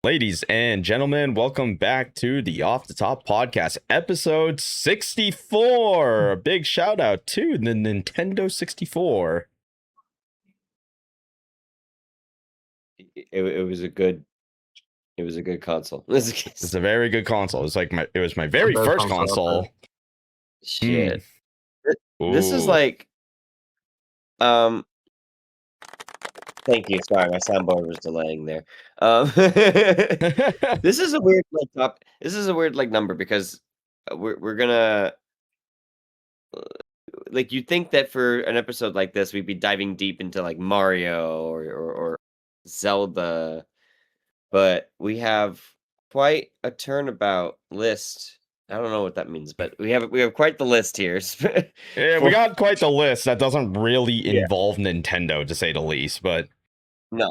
Ladies and gentlemen, welcome back to the Off the Top Podcast, episode 64. A big shout out to the Nintendo 64. It was a good console. It's a very good console. It was my very first console. Shit. This is like thank you. Sorry, my soundboard was delaying there. This is a weird This is a weird number because we're gonna you'd think that for an episode like this we'd be diving deep into like Mario or Zelda, but we have quite a turnabout list. I don't know what that means, but we have quite the list here. Yeah, we got quite the list that doesn't really involve Nintendo, to say the least. But no,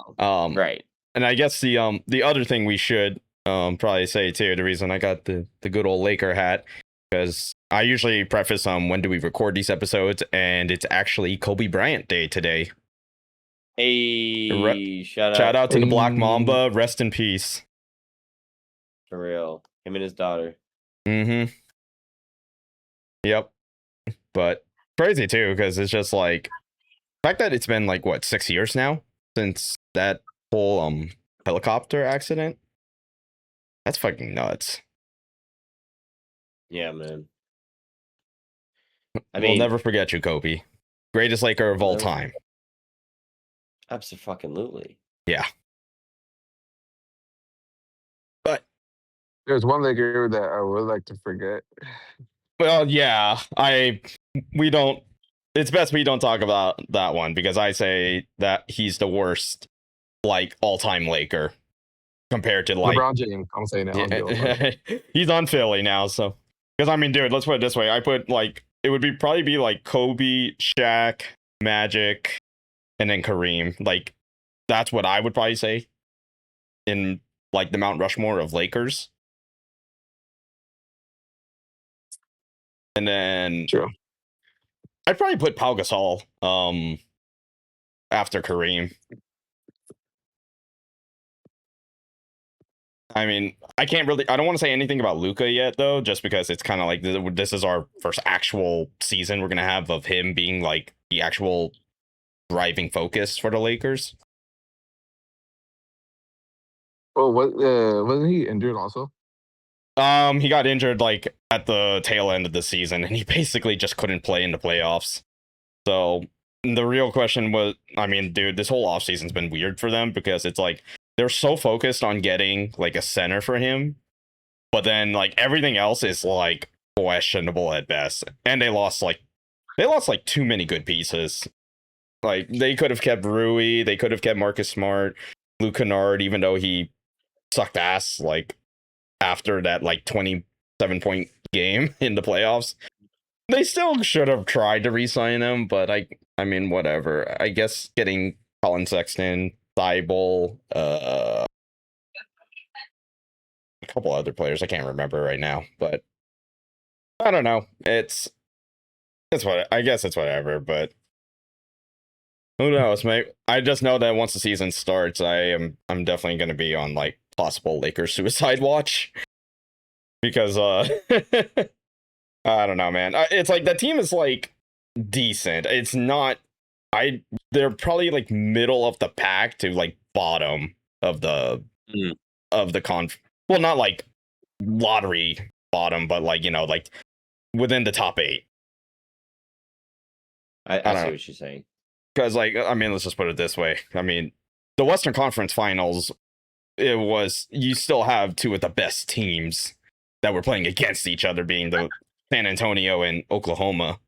right. And I guess the other thing we should probably say too, the reason I got the good old Laker hat, because I usually preface when do we record these episodes, and it's actually Kobe Bryant Day today. Hey, shout out to the Black Mamba. Rest in peace. For real, him and his daughter. Mm-hmm. Yep. But crazy too, because it's just like the fact that it's been like what 6 years now since that whole helicopter accident. That's fucking nuts. Yeah, man. We'll never forget you, Kobe. Greatest Laker of all time. Absolutely. Yeah. But there's one Laker that I would like to forget. Well, yeah, it's best we don't talk about that one, because I say that he's the worst, like, all-time Laker compared to like LeBron James. I'm saying that. He's on Philly now, so because I mean, dude, let's put it this way: I put like it would probably be like Kobe, Shaq, Magic, and then Kareem. Like that's what I would probably say in like the Mount Rushmore of Lakers. And then True. I'd probably put Pau Gasol after Kareem. I mean, I don't want to say anything about Luka yet, though, just because it's kind of like this is our first actual season we're going to have of him being like the actual driving focus for the Lakers. Oh, wasn't he injured also? He got injured like at the tail end of the season, and he basically just couldn't play in the playoffs. So the real question was, I mean, dude, this whole offseason's been weird for them because it's like they're so focused on getting like a center for him, but then like everything else is like questionable at best. And they lost like too many good pieces. Like they could have kept Rui, they could have kept Marcus Smart, Luke Kennard, even though he sucked ass like after that like 27-point game in the playoffs. They still should have tried to re-sign him, but I mean, whatever. I guess getting Colin Sexton, Thibault, a couple other players I can't remember right now, but I don't know. It's what I guess it's whatever, but who knows, mate? I just know that once the season starts, I'm definitely going to be on like possible Lakers suicide watch because I don't know, man. It's like that team is like decent. It's not. They're probably like middle of the pack to like bottom of the Well, not like lottery bottom, but like like within the top 8. I see what you're saying. Because like I mean, let's just put it this way. I mean, the Western Conference Finals, you still have two of the best teams that were playing against each other, being the San Antonio and Oklahoma.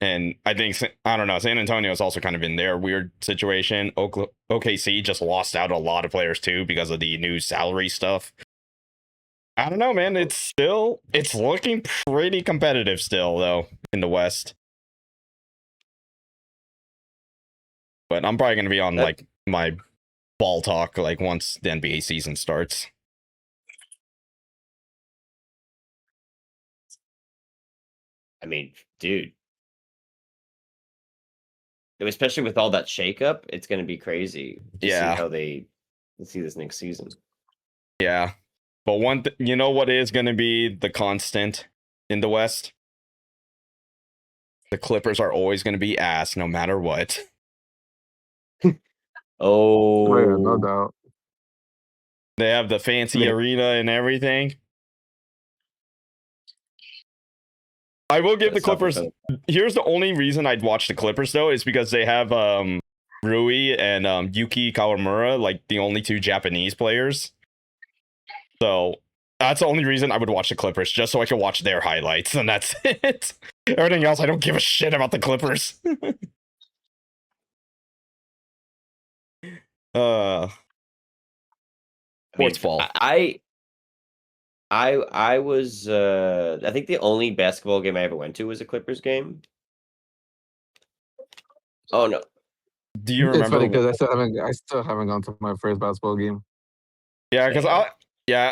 And I think, I don't know, San Antonio is also kind of in their weird situation. OKC just lost out a lot of players too because of the new salary stuff. I don't know, man. It's looking pretty competitive still, though, in the West. But I'm probably going to be on like my ball talk like once the NBA season starts. I mean, dude. Especially with all that shakeup, it's going to be crazy to see how they Let's see this next season. Yeah. But you know what is going to be the constant in the West? The Clippers are always going to be ass no matter what. Oh yeah, no Oh, doubt. They have the fancy Man. arena and everything. I will give the Gotta suffer Clippers. for the- Here's the only reason I'd watch the Clippers though is because they have Rui and Yuki Kawamura, like the only two Japanese players. So that's the only reason I would watch the Clippers, just so I can watch their highlights, and that's it. Everything else, I don't give a shit about the Clippers. I Sports ball. I was I think the only basketball game I ever went to was a Clippers game. Oh no. Do you It's funny remember? because I still haven't gone to my first basketball game. Yeah, because Damn.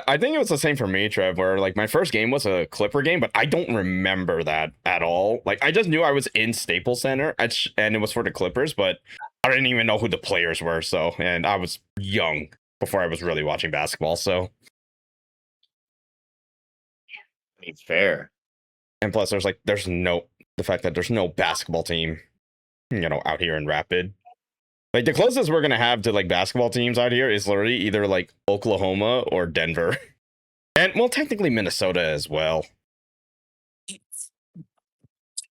I think it was the same for me, Trev, where like my first game was a Clipper game, but I don't remember that at all. Like I just knew I was in Staples Center and it was for the Clippers, but I didn't even know who the players were. So, and I was young before I was really watching basketball. So, I mean, fair. and plus the fact that there's no basketball team, out here in Rapid. Like the closest we're gonna have to like basketball teams out here is literally either like Oklahoma or Denver. And well, technically Minnesota as well.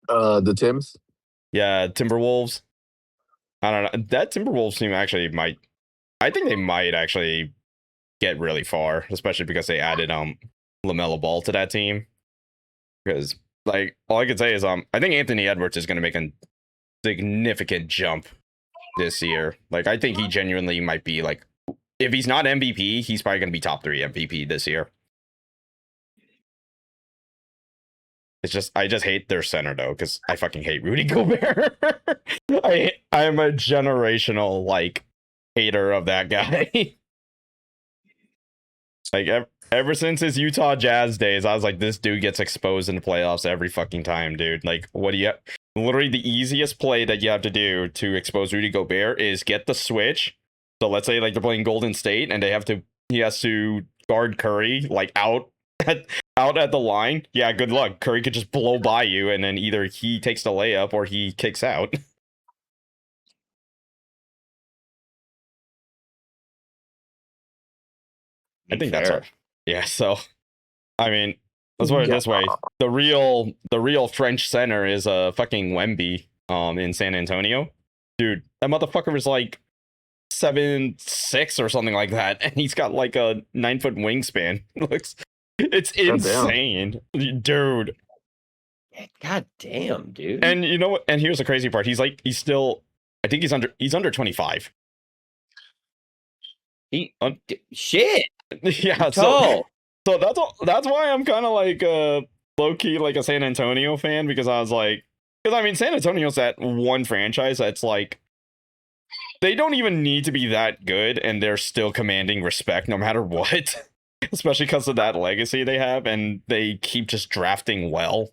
The Tims. Yeah, Timberwolves. I don't know. That Timberwolves team actually I think they might actually get really far, especially because they added LaMelo Ball to that team. Because like all I can say is I think Anthony Edwards is gonna make a significant jump this year. Like I think he genuinely might be like, if he's not MVP, he's probably gonna be top 3 MVP this year. It's just I just hate their center though, because I fucking hate Rudy Gobert. I am a generational like hater of that guy. Like ever since his Utah Jazz days, I was like, this dude gets exposed in the playoffs every fucking time, dude. Like, what do you? Literally, the easiest play that you have to do to expose Rudy Gobert is get the switch. So let's say like they're playing Golden State and he has to guard Curry like out at the line. Yeah, good luck. Curry could just blow by you, and then either he takes the layup or he kicks out. I think that's all. Yeah, so I mean, let's put it this way: the real French center is fucking Wemby in San Antonio. Dude, that motherfucker is like 7'6" or something like that, and he's got like a 9-foot wingspan. It's insane, dude. God damn, dude. And you know what? And here's the crazy part: he's still, I think he's under 25. Shit. Yeah, so that's why I'm kind of like low key like a San Antonio fan, because I was like, because I mean San Antonio's that one franchise that's like they don't even need to be that good and they're still commanding respect no matter what. Especially because of that legacy they have, and they keep just drafting well.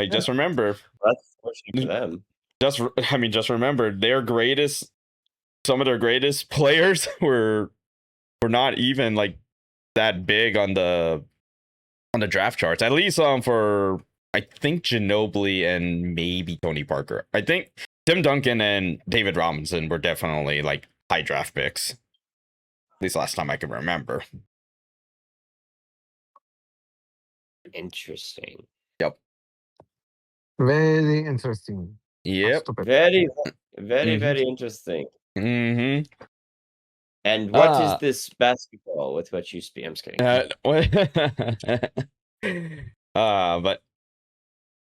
Like, just remember, that's fortunate for them. Just remember some of their greatest players were not even like that big on the draft charts. At least for I think Ginobili and maybe Tony Parker. I think Tim Duncan and David Robinson were definitely like high draft picks. At least last time I can remember. Interesting. Yep. Very interesting. Yep. Very, very, very interesting. Mm-hmm. And what is this basketball with what you speak? I'm just kidding. But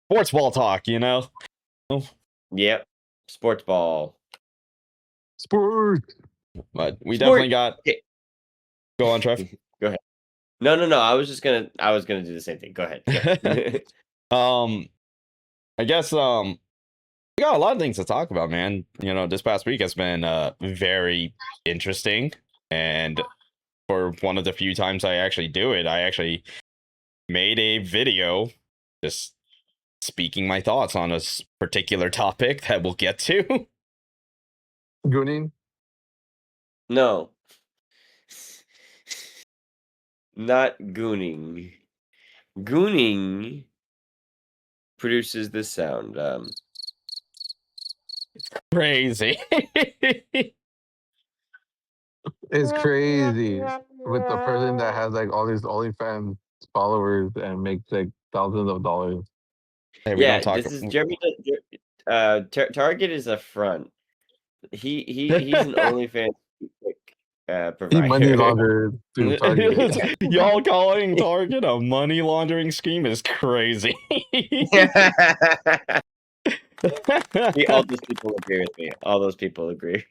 sports ball talk, you know? Yep. Sports ball. Sport. But we definitely got. Okay. Go on, Trev. Go ahead. No. I was gonna do the same thing. Go ahead. I guess we got a lot of things to talk about, man. You know, this past week has been very interesting, and for one of the few times I actually do it, I actually made a video just speaking my thoughts on a particular topic that we'll get to. Gooning. No. Not gooning. Gooning produces this sound. Crazy. It's crazy with the person that has like all these OnlyFans followers and makes like thousands of dollars. Hey, we don't Yeah, talk. this is Jeremy. Target is a front. He's an OnlyFans He money provider. laundered through Target. Y'all calling Target a money laundering scheme is crazy. All those people agree with me. All those people agree.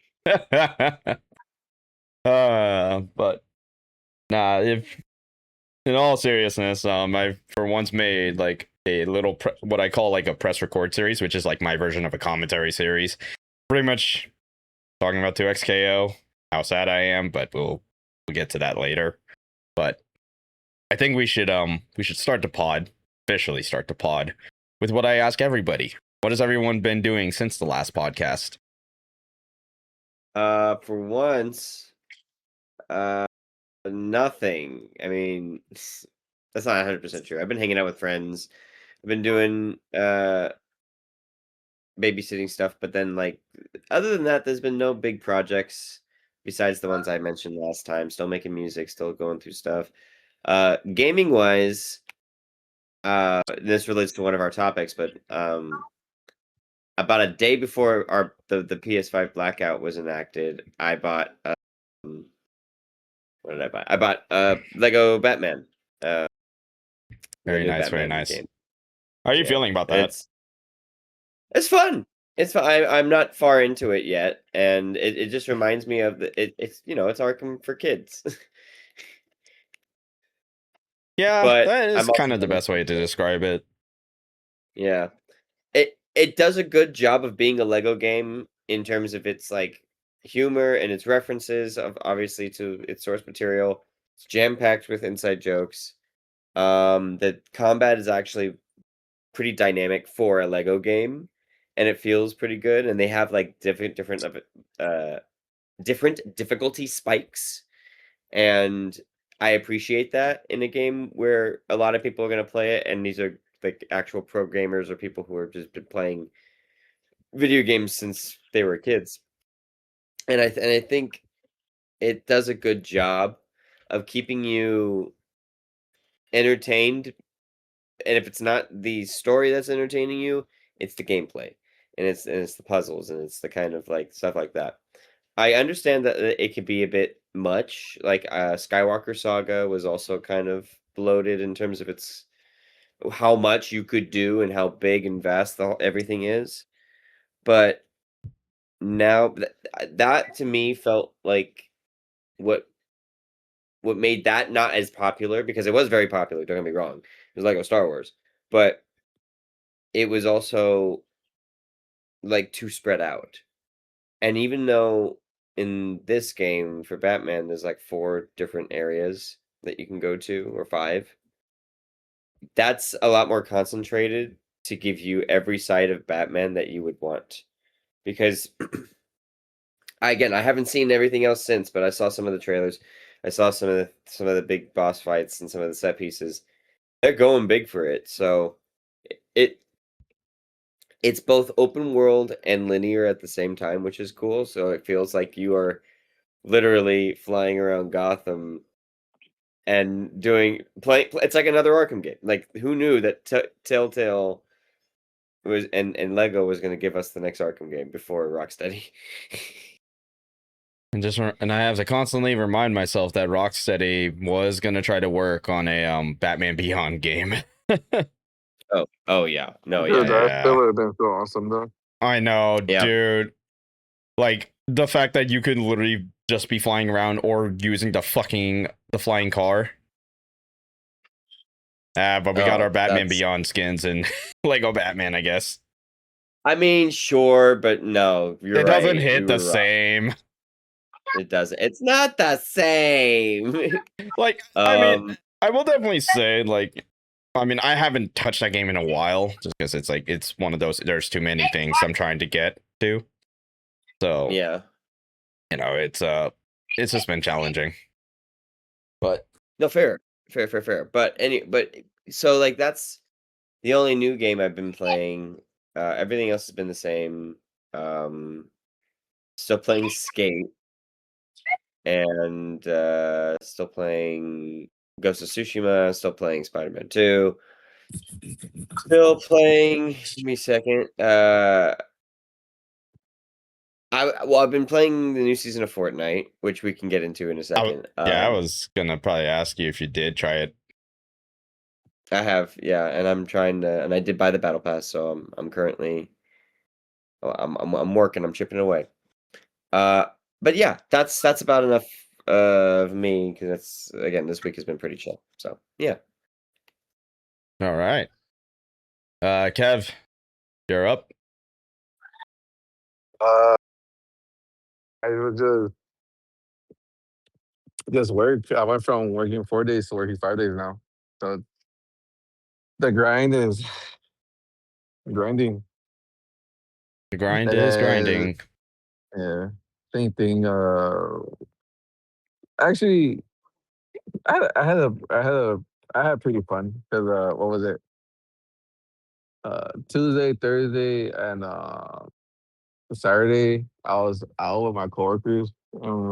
But nah, if in all seriousness, I for once made like a little what I call like a press record series, which is like my version of a commentary series. Pretty much talking about 2XKO, how sad I am, but we'll get to that later. But I think we should start the pod, officially start the pod, with what I ask everybody. What has everyone been doing since the last podcast? For once, nothing. I mean, that's not 100% true. I've been hanging out with friends. I've been doing babysitting stuff, but then like other than that, there's been no big projects besides the ones I mentioned last time. Still making music, still going through stuff. Gaming wise, this relates to one of our topics, but about a day before the PS5 blackout was enacted, I bought what did I buy? I bought Lego Batman. The Very new nice, very Batman nice. game. How are you Yeah, feeling about that? It's fun. It's fun. I'm not far into it yet, and it just reminds me of it's it's Arkham for kids. Yeah, But that is I'm kind also of the best way to describe it. yeah. It does a good job of being a Lego game in terms of its like humor and its references of obviously to its source material. It's jam-packed with inside jokes. The combat is actually pretty dynamic for a Lego game, and it feels pretty good. And they have like different difficulty spikes, and I appreciate that in a game where a lot of people are going to play it, and these are like actual pro gamers or people who have just been playing video games since they were kids. And I think it does a good job of keeping you entertained. And if it's not the story that's entertaining you, it's the gameplay, and it's the puzzles, and it's the kind of like stuff like that. I understand that it could be a bit much. Like Skywalker Saga was also kind of bloated in terms of its how much you could do and how big and vast everything is. But now that to me felt like what what made that not as popular, because it was very popular, don't get me wrong. It was Lego Star Wars, but it was also like too spread out. And even though in this game for Batman there's like 4 different areas that you can go to, or 5, that's a lot more concentrated to give you every side of Batman that you would want. Because I haven't seen everything else since, but I saw some of the trailers. I saw some of the big boss fights and some of the set pieces. They're going big for it. So it it's both open world and linear at the same time, which is cool. So it feels like you are literally flying around Gotham and it's like another Arkham game. Like who knew that Telltale was and Lego was going to give us the next Arkham game before Rocksteady. And I have to constantly remind myself that Rocksteady was gonna try to work on a Batman Beyond game. Oh yeah. No, Dude, yeah. that would have been so awesome though. I know, Yeah. dude. Like the fact that you could literally just be flying around or using the flying car. But we got our Batman Beyond skins and Lego Batman, I guess. I mean, sure, but no, you're It right. doesn't hit the same. It doesn't. It's not the same. Like, I mean, I will definitely say, like, I mean, I haven't touched that game in a while, just because it's like it's one of those. There's too many things I'm trying to get to. So yeah, it's it's just been challenging. But No, fair. But so like that's the only new game I've been playing. Everything else has been the same. Still playing Skate and still playing Ghost of Tsushima, still playing Spider-Man 2. Still playing, give me a second. I've been playing the new season of Fortnite, which we can get into in a second. I was gonna probably ask you if you did try it. I have, yeah, and I'm trying to, and I did buy the battle pass, so I'm currently, I'm working, I'm chipping away. But yeah, that's about enough of me because that's again this week has been pretty chill. So yeah. All right. Kev, you're up. I was just work. I went from working 4 days to working 5 days now. So the grind is grinding. The grind is Uh, grinding. yeah, same thing. Actually, I had pretty fun because what was it? Tuesday, Thursday, and Saturday, I was out with my coworkers, and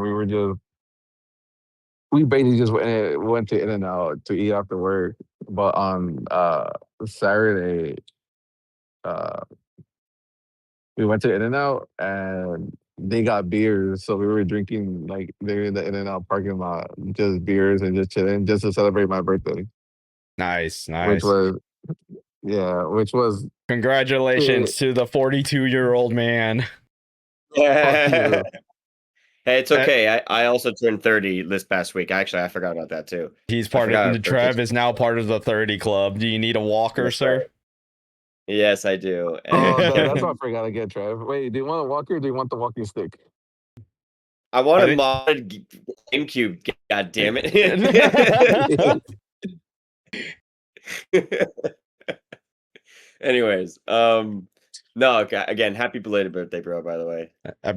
we basically just went to In and Out to eat after work. But on Saturday, uh, we went to In and Out, and they got beers, so we were drinking like there in the In and Out parking lot, just beers and just chilling, just to celebrate my birthday, Nice, which nice. was which was Congratulations to the 42-year-old man. fuck you. Hey, it's Uh, okay. I also turned 30 this past week. Actually, I forgot about that too. He's I part forgot our of birthdays. Trev is now part of the 30 club. Do you need a walker, That's sir? right. Yes, I do. Oh, that's And what I forgot to get, Trev. Wait, do you want a walker or do you want the walking stick? I want I a think modded GameCube. God damn it. Anyways, no, okay, again, happy belated birthday, bro, by the way.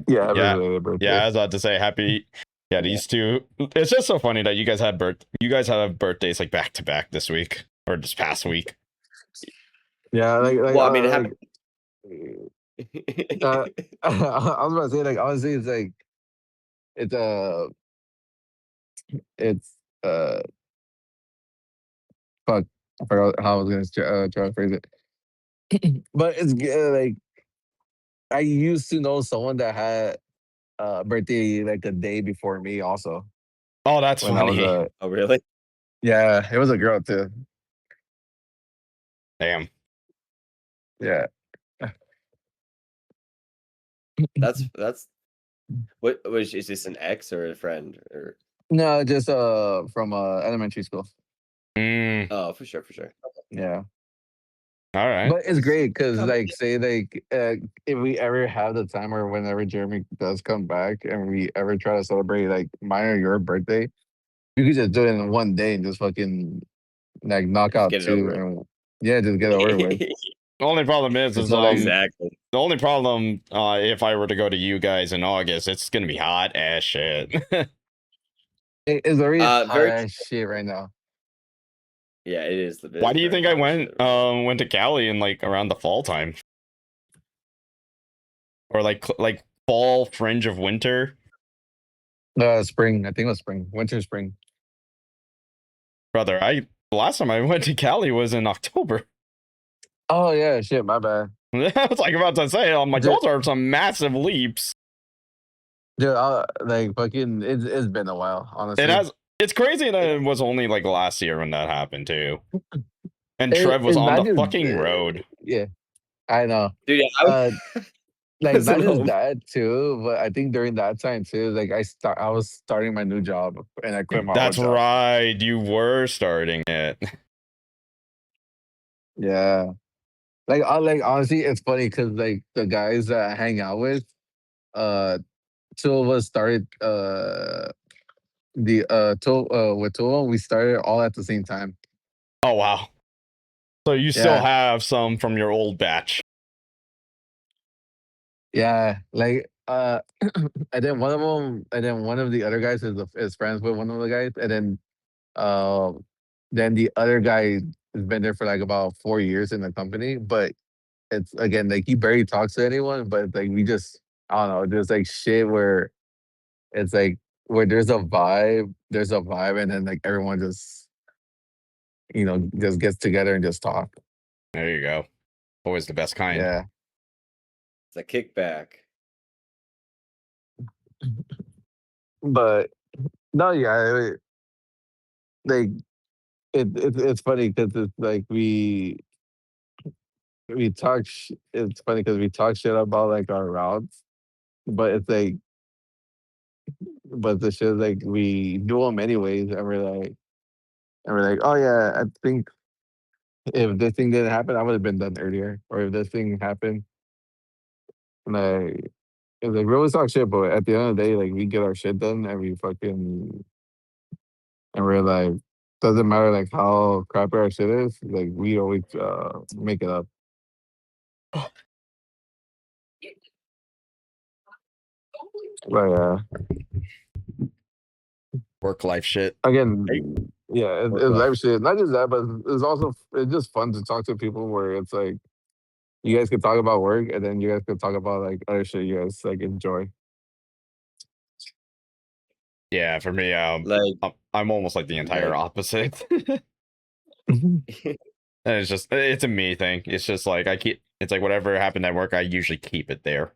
Yeah, yeah, every birthday. I was about to say happy. Yeah, these two. It's just so funny that you guys have birthdays like back to back this week or this past week. Yeah, Well, I mean, happy. I was about to say, like, honestly, it's it's uh, fuck, I forgot how I was gonna try to phrase it. But it's like I used to know someone that had a birthday like a day before me, also. Oh, that's When I was funny. Oh, really? yeah, it was a girl too. Damn. Yeah. That's what was is this an ex or a friend or? No, just from elementary school. Mm, Oh, for sure. Yeah. all right. But it's great because, Come- like, say, like, if we ever have the time or whenever Jeremy does come back and we ever try to celebrate, like, mine or your birthday, you could just do it in one day and just fucking, like, knock Just out get it two over with. and, yeah, just get it over with. The only problem is It's not like, Exactly. the only problem if I were to go to you guys in August, it's gonna be hot as shit. it's already hot Very. as shit right now. Yeah, it is the. Why do you think I went to Cali in like around the fall time? Or like fall fringe of winter? Spring. I think it was spring. Winter, spring. Brother, the last time I went to Cali was in October. Oh, yeah, shit, my bad. I was like about to say, I'm like, Just, those are some massive leaps. like, fucking, it's been a while, It honestly. has. It's crazy that it was only like last year when that happened too. And It, Trev was it's on not the just, fucking road. yeah, I know. Dude, yeah, Uh, like was not at just home. that too, but I think during that time too, like I was starting my new job and I quit my old That's job. right. You were starting it. Yeah, like honestly, it's funny because like the guys that I hang out with, uh, two of us started the two with two of them, we started all at the same time. Oh wow. So you still Yeah, have some from your old batch. yeah, like Uh, and then one of them, and then one of the other guys is friends with one of the guys, and uh, then the other guy has been there for like about 4 years in the company, but it's again like he barely talks to anyone, but like we just I don't know, there's like shit where it's like where there's a vibe, and then like everyone just just gets together and just talk. There you go. Always the best kind. Yeah. It's a kickback. But no, yeah, like it's funny because it's like we talk. It's funny because we talk shit about like our routes, but it's like, but the shit is like we do them anyways, and we're like, oh yeah, I think if this thing didn't happen, I would have been done earlier, or if this thing happened, like it's like we always talk shit, but at the end of the day, like we get our shit done, and we fucking and we're like, doesn't matter like how crappy our shit is, like we always make it up. But Work life shit. again, Hey, yeah, work it's life. life shit. Not just that, but it's just fun to talk to people where it's like you guys could talk about work, and then you guys could talk about like other shit you guys like enjoy. Yeah, for me, Like, I'm almost like the entire like opposite. And it's a me thing. It's just like it's like whatever happened at work, I usually keep it there.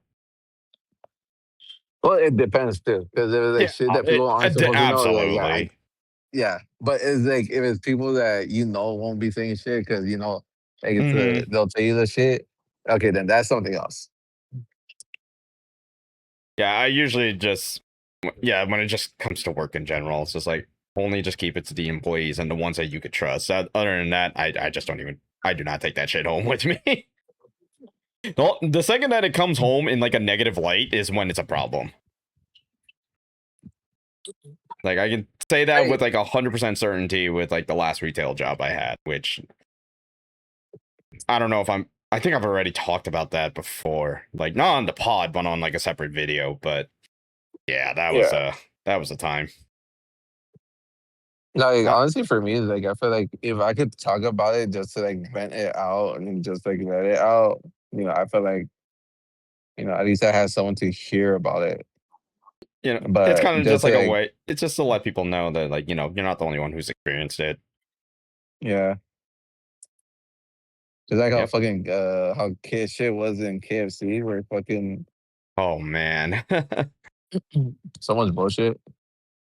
Well, it depends too, because if it's like Yeah, shit that people aren't supposed to know, like absolutely. yeah. But it's like if it's people that won't be saying shit because like Hmm. they'll tell you the shit. Okay, then that's something else. Yeah, I usually just yeah, when it just comes to work in general, it's just like only just keep it to the employees and the ones that you could trust. Other than that, I just don't even I do not take that shit home with me. Well, the second that it comes home in like a negative light is when it's a problem. Like I can say that Hey, with like 100% certainty with like the last retail job I had, which I don't know if I think I've already talked about that before. Like not on the pod, but on like a separate video. But yeah, yeah. that was a time. Like Uh, honestly, for me, like I feel like if I could talk about it just to like vent it out and just like let it out, I feel like at least I had someone to hear about it. It's But kind of just just to, like a like way. It's just to let people know that like you're not the only one who's experienced it. yeah, just like how Yep. fucking how kid shit was in KFC where fucking Oh man. so much bullshit.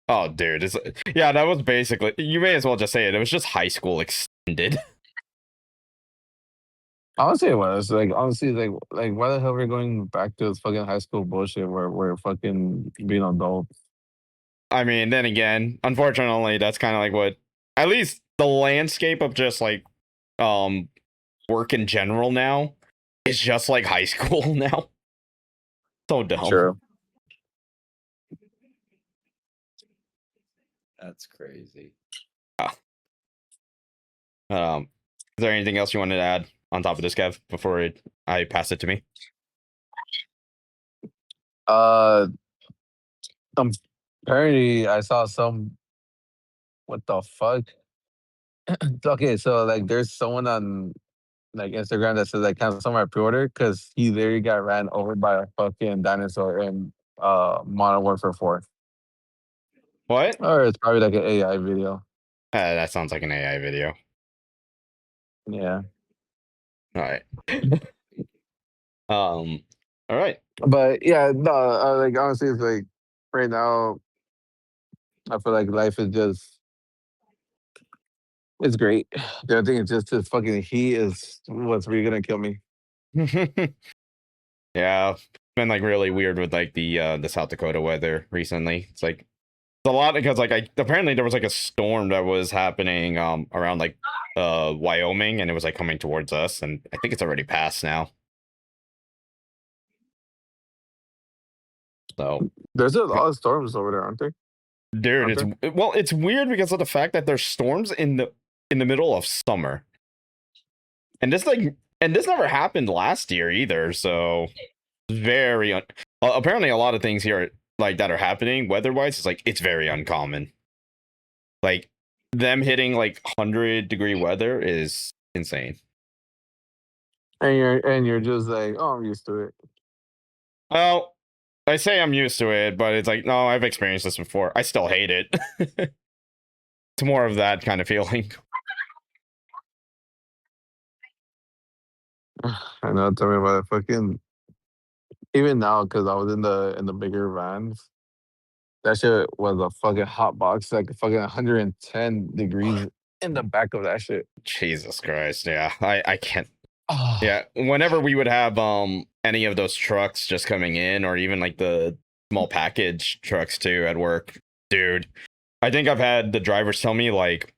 Oh dude, yeah. That was basically. You may as well just say it. It was just high school extended. Honestly, it was like honestly like why the hell we're going back to this fucking high school bullshit where we're fucking being adults. I mean, then again, unfortunately, that's kind of like what at least the landscape of just like um work in general now is just like high school now. So dumb. Sure. that's crazy. Is there anything else you wanted to add on top of this, Kev, before I pass it to me? Uh, apparently I saw some. What the fuck? Okay, so like there's someone on like Instagram that says like cancel my pre-order because he literally got ran over by a fucking dinosaur in Modern Warfare 4. What? Or it's probably like an AI video. That sounds like an AI video. Yeah. All right. All right. But yeah, no, like honestly it's like right now I feel like life is just it's great. The only thing is just this fucking heat is what's really gonna kill me. Yeah, it's been like really weird with like the South Dakota weather recently. It's like it's a lot because like I apparently there was like a storm that was happening around like Wyoming and it was like coming towards us and I think it's already passed now. So There's a lot of storms over there, aren't there? dude, Aren't it's there? well, it's weird because of the fact that there's storms in the middle of summer. And this never happened last year either, so very apparently a lot of things here like that are happening weather-wise is like it's very uncommon. Like them hitting like 100-degree weather is insane. And you're just like, oh, I'm used to it. Well, I say I'm used to it, but it's like, no, I've experienced this before. I still hate it. It's more of that kind of feeling. I know. Tell me about it. Fucking even now, because I was in the bigger vans. That shit was a fucking hot box, like fucking 110 degrees in the back of that shit. Jesus Christ. Yeah. I can't. Oh, Yeah. Whenever we would have any of those trucks just coming in, or even like the small package trucks too at work, dude. I think I've had the drivers tell me like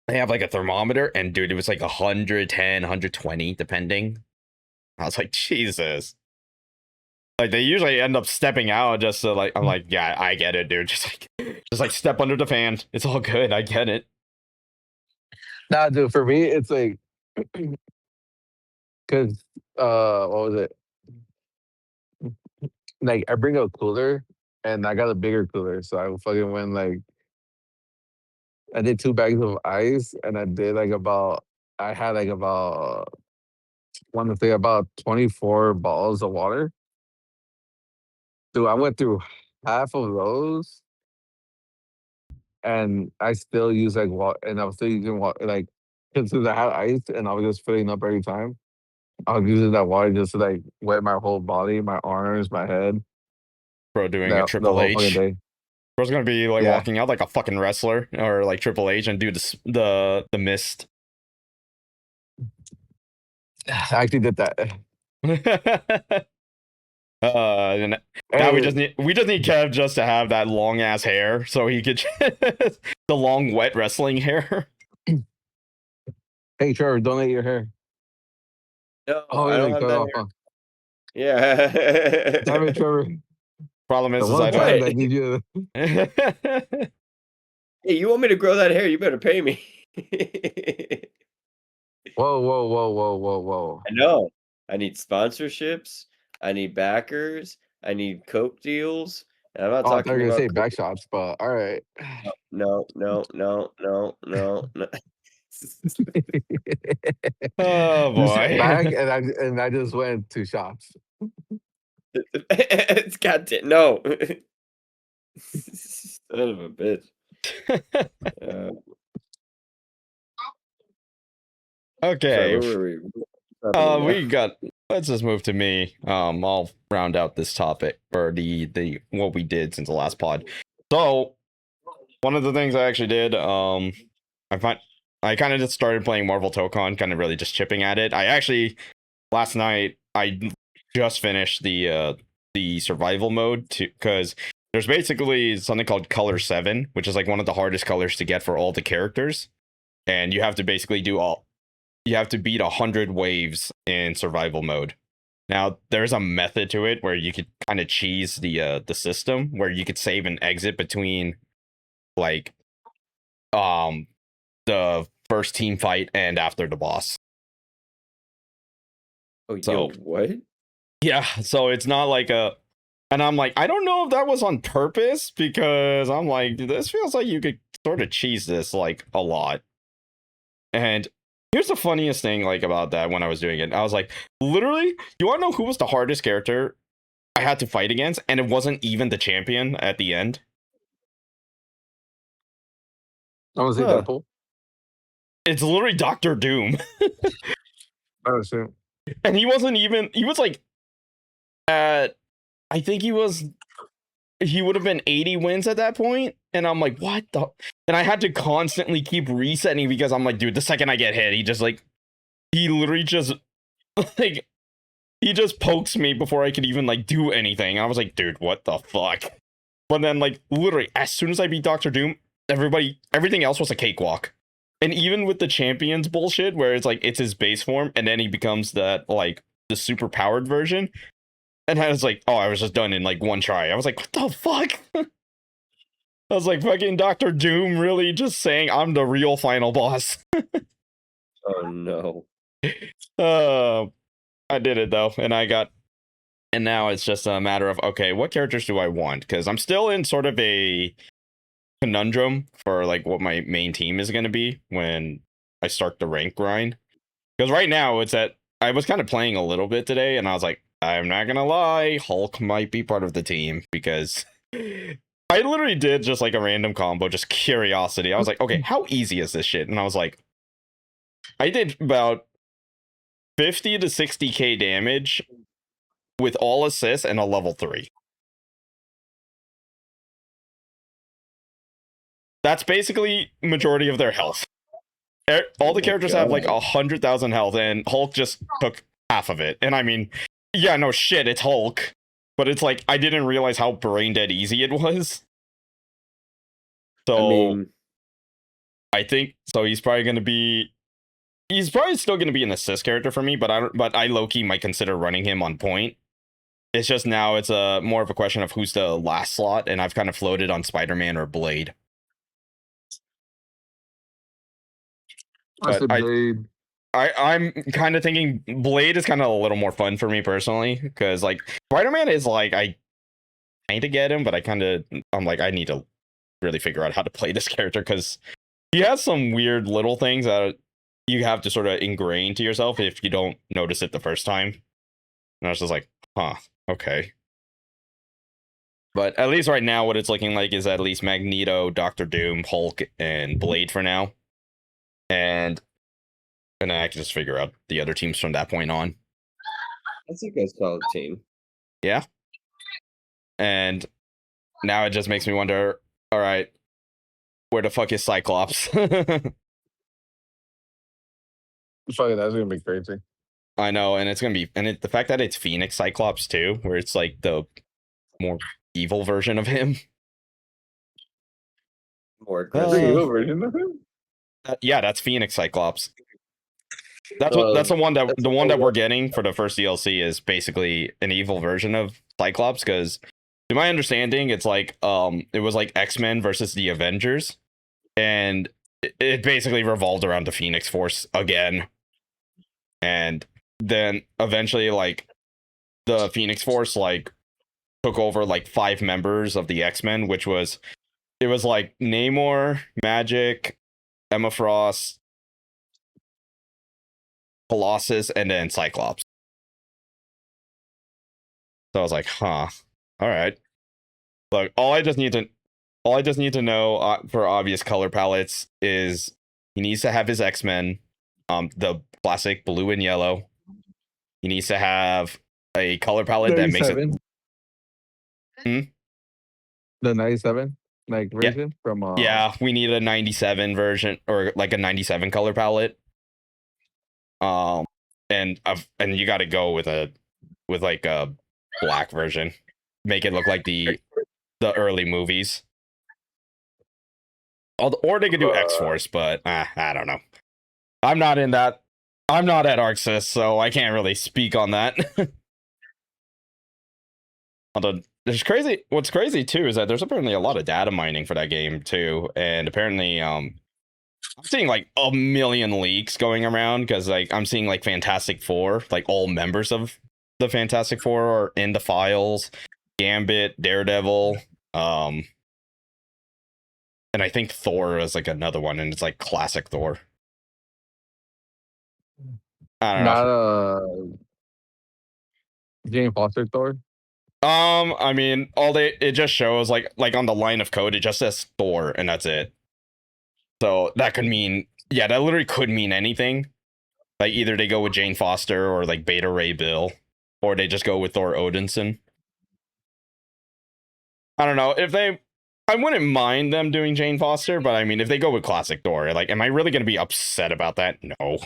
they have like a thermometer, and dude, it was like 110, 120, depending. I was like, Jesus. Like they usually end up stepping out just to like I'm like, yeah, I get it, dude. Just like step under the fan. It's all good. I get it. nah, dude. For me, it's like, cause what was it? Like I bring a cooler, and I got a bigger cooler, so I fucking went like I did 2 bags of ice, and I did like about I had like about want to say about 24 bottles of water. Dude, I went through half of those, and I still use like water, and I was still using water like since I had ice, and I was just filling up every time. I was using that water just to like wet my whole body, my arms, my head, Bro doing a the Triple whole fucking H. day. Bro's gonna be like Yeah, walking out like a fucking wrestler or like Triple H and do the mist. I actually did that. And now Hey, we just need Kev just to have that long ass hair so he could the long wet wrestling hair. hey, Trevor, donate your hair. No, Oh, I wait, don't wait, have cut it that off. hair. Huh? Damn it, Yeah. Trevor. Problem The is I one time don't. that I What? need you to. Hey, you want me to grow that hair? You better pay me. Whoa, whoa, whoa, whoa, whoa, whoa. I know. I need sponsorships. I need backers. I need Coke deals. And I'm not Oh, I thought you were talking gonna about say Coke. back shots, but all right. No, no, no, no, no, no. Oh You said back, boy. and I just went to shops. It's goddamn no. Son of a bitch. Uh, sorry, Okay. where were we? What's happening now? We got. Let's just move to me. I'll round out this topic for the what we did since the last pod. So one of the things I actually did, I find I kind of just started playing Marvel Tokon, kind of really just chipping at it. I actually last night I just finished the survival mode because there's basically something called Color 7, which is like one of the hardest colors to get for all the characters, and you have to basically do all you have to beat 100 waves in survival mode. Now, there's a method to it where you could kind of cheese the system where you could save and exit between like um the first team fight and after the boss. Oh, yo, So, what? yeah, so it's not like a and I'm like, I don't know if that was on purpose because I'm like, this feels like you could sort of cheese this like a lot. And here's the funniest thing like about that when I was doing it. I was like, literally, you want to know who was the hardest character I had to fight against? And it wasn't even the champion at the end. I want to say Huh. Deadpool. It's literally Doctor Doom. Oh shit. And he wasn't even he was like at I think he would have been 80 wins at that point. And I'm like, what the and I had to constantly keep resetting because I'm like, dude, the second I get hit, he literally just like he just pokes me before I could even like do anything. I was like, dude, what the fuck? But then like literally as soon as I beat Doctor Doom, everything else was a cakewalk. And even with the champions bullshit, where it's like it's his base form, and then he becomes that like the super powered version. And I was like, oh, I was just done in like one try. I was like, what the fuck? I was like, fucking Doctor Doom really just saying I'm the real final boss. Oh no. Uh, I did it though, and I got And now it's just a matter of, okay, what characters do I want? Because I'm still in sort of a conundrum for like what my main team is going to be when I start the rank grind. Because right now it's at, I was kind of playing a little bit today and I was like, I'm not going to lie, Hulk might be part of the team because I literally did just like a random combo, just curiosity. I was like, okay, how easy is this shit? And I was like, I did about 50 to 60k damage with all assists and a level 3. That's basically majority of their health. All the characters have like 100,000 health, and Hulk just took half of it. And I mean, yeah, no shit, it's Hulk. But it's like, I didn't realize how brain dead easy it was. So, I think, so he's probably going to be, he's probably still going to be an assist character for me, but I low-key might consider running him on point. It's just now it's a more of a question of who's the last slot, and I've kind of floated on Spider-Man or Blade. But I'm kind of thinking Blade is kind of a little more fun for me personally, because like Spider-Man is like, I kind of get him, but I'm like, I need to really figure out how to play this character because he has some weird little things that you have to sort of ingrain to yourself if you don't notice it the first time. And I was just like, huh, okay. But at least right now, what it's looking like is at least Magneto, Doctor Doom, Hulk, and Blade for now. And then I can just figure out the other teams from that point on. That's a good solid team. Yeah. And now it just makes me wonder, all right, where the fuck is Cyclops? Fuck, that's gonna be crazy. I know, and it's gonna be, and the fact that it's Phoenix Cyclops too, where it's like the more evil version of him. More The evil version of him? Yeah, that's Phoenix Cyclops. That's the one that we're getting for the first DLC is basically an evil version of Cyclops, because to my understanding, it's like it was like X-Men versus the Avengers, and it basically revolved around the Phoenix Force again. And then eventually like the Phoenix Force like took over like 5 members of the X-Men, which was it was like Namor, Magic, Emma Frost, Colossus, and then Cyclops. So I was like, huh, all right. Look, all I just need to know for obvious color palettes is he needs to have his X-Men, the classic blue and yellow. He needs to have a color palette that makes it. The 97 like version from yeah, we need a 97 version or like a 97 color palette. And you got to go with like a black version. Make it look like the early movies. Or they could do X-Force, but I don't know. I'm not in that. I'm not at ArcSys, so I can't really speak on that. Although what's crazy too is that there's apparently a lot of data mining for that game too, and apparently I'm seeing like a million leaks going around because like I'm seeing like Fantastic Four, like all members of the Fantastic Four are in the files, Gambit, Daredevil, and I think Thor is like another one, and it's like classic Thor. I don't know. Jane Foster Thor. I mean, it just shows like on the line of code, it just says Thor, and that's it. So that could mean, yeah, that literally could mean anything. Like either they go with Jane Foster or like Beta Ray Bill, or they just go with Thor Odinson. I don't know I wouldn't mind them doing Jane Foster, but I mean, if they go with classic Thor, like, am I really going to be upset about that? No.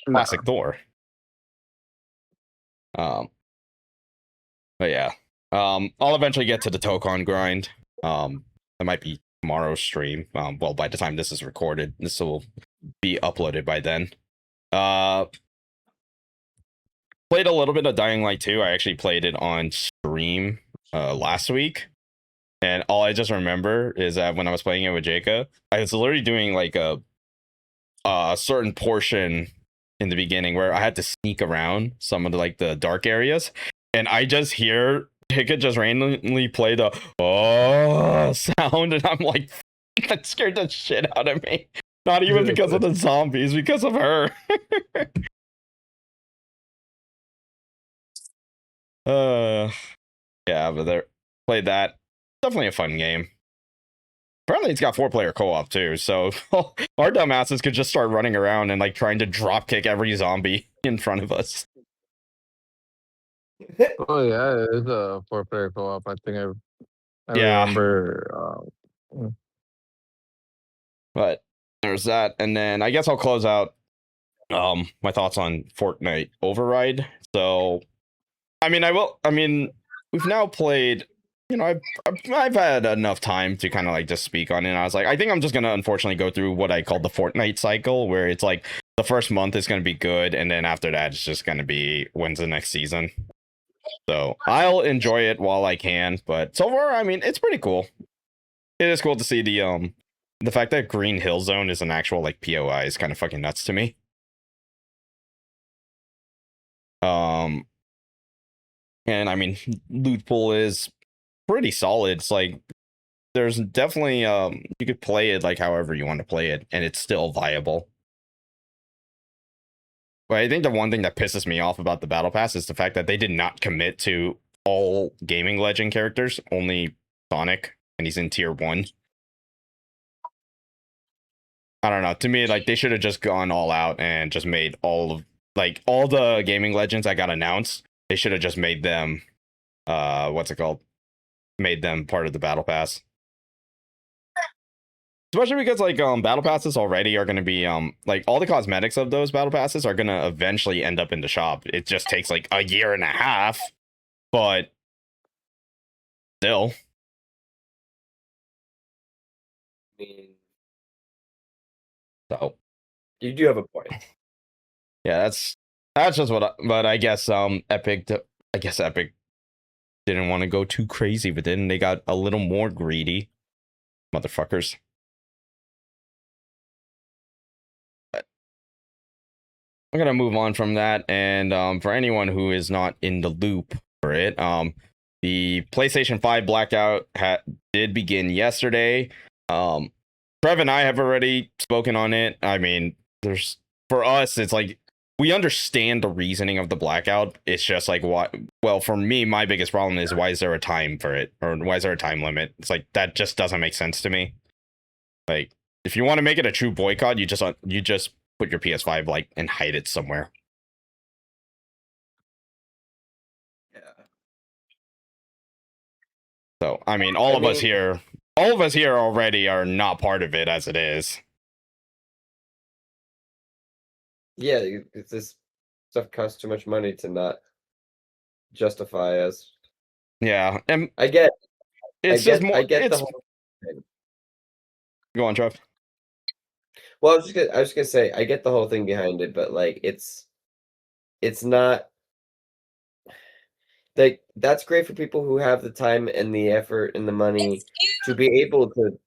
Classic Thor. But yeah, I'll eventually get to the Tokon grind. It might be tomorrow's stream. Well, by the time this is recorded, this will be uploaded by then. Played a little bit of Dying Light 2. I actually played it on stream last week, and all I just remember is that when I was playing it with Jacob, I was literally doing like a certain portion in the beginning where I had to sneak around some of the like the dark areas. and I just hear Hickett just randomly play the oh sound, and I'm like, that scared the shit out of me. Not even because of the zombies, because of her. Yeah, but they played that. Definitely a fun game. Apparently, it's got 4-player co-op too, so our dumbasses could just start running around and like trying to drop kick every zombie in front of us. Oh yeah, it's a 4-player co-op. I think I Yeah. remember. But there's that, and then I guess I'll close out my thoughts on Fortnite Override. So, I mean, we've now played. I've had enough time to kind of like just speak on it. And I was like, I think I'm just gonna unfortunately go through what I call the Fortnite cycle, where it's like the first month is gonna be good, and then after that, it's just gonna be when's the next season. So I'll enjoy it while I can, but so far, I mean, it's pretty cool. It is cool to see the fact that Green Hill Zone is an actual like POI is kind of fucking nuts to me. And I mean, loot pool is pretty solid. It's like there's definitely you could play it like however you want to play it, and it's still viable. But I think the one thing that pisses me off about the battle pass is the fact that they did not commit to all gaming legend characters, only Sonic, and he's in tier 1. I don't know. To me, like they should have just gone all out and just made all the gaming legends that got announced. They should have just made them what's it called? Made them part of the battle pass. Especially because like battle passes already are going to be like all the cosmetics of those battle passes are going to eventually end up in the shop. It just takes like a year and a half, but still. I mean, So you do have a point. yeah, that's just but I guess Epic didn't want to go too crazy with it, and they got a little more greedy, motherfuckers. But I'm gonna move on from that, and for anyone who is not in the loop for it, the PlayStation 5 blackout did begin yesterday. Trev and I have already spoken on it. I mean, for us, it's like we understand the reasoning of the blackout. It's just like what? Well, for me, my biggest problem is why is there a time for it, or why is there a time limit? It's like that just doesn't make sense to me. Like, if you want to make it a true boycott, you just put your PS5 like and hide it somewhere. Yeah. So, I mean, all of us here already are not part of it as it is. Yeah, this stuff costs too much money to not justify as. Yeah, and I get the whole thing. Go on, Trev. Well, I was just gonna say I get the whole thing behind it, but like it's not like that's great for people who have the time and the effort and the money to be able to,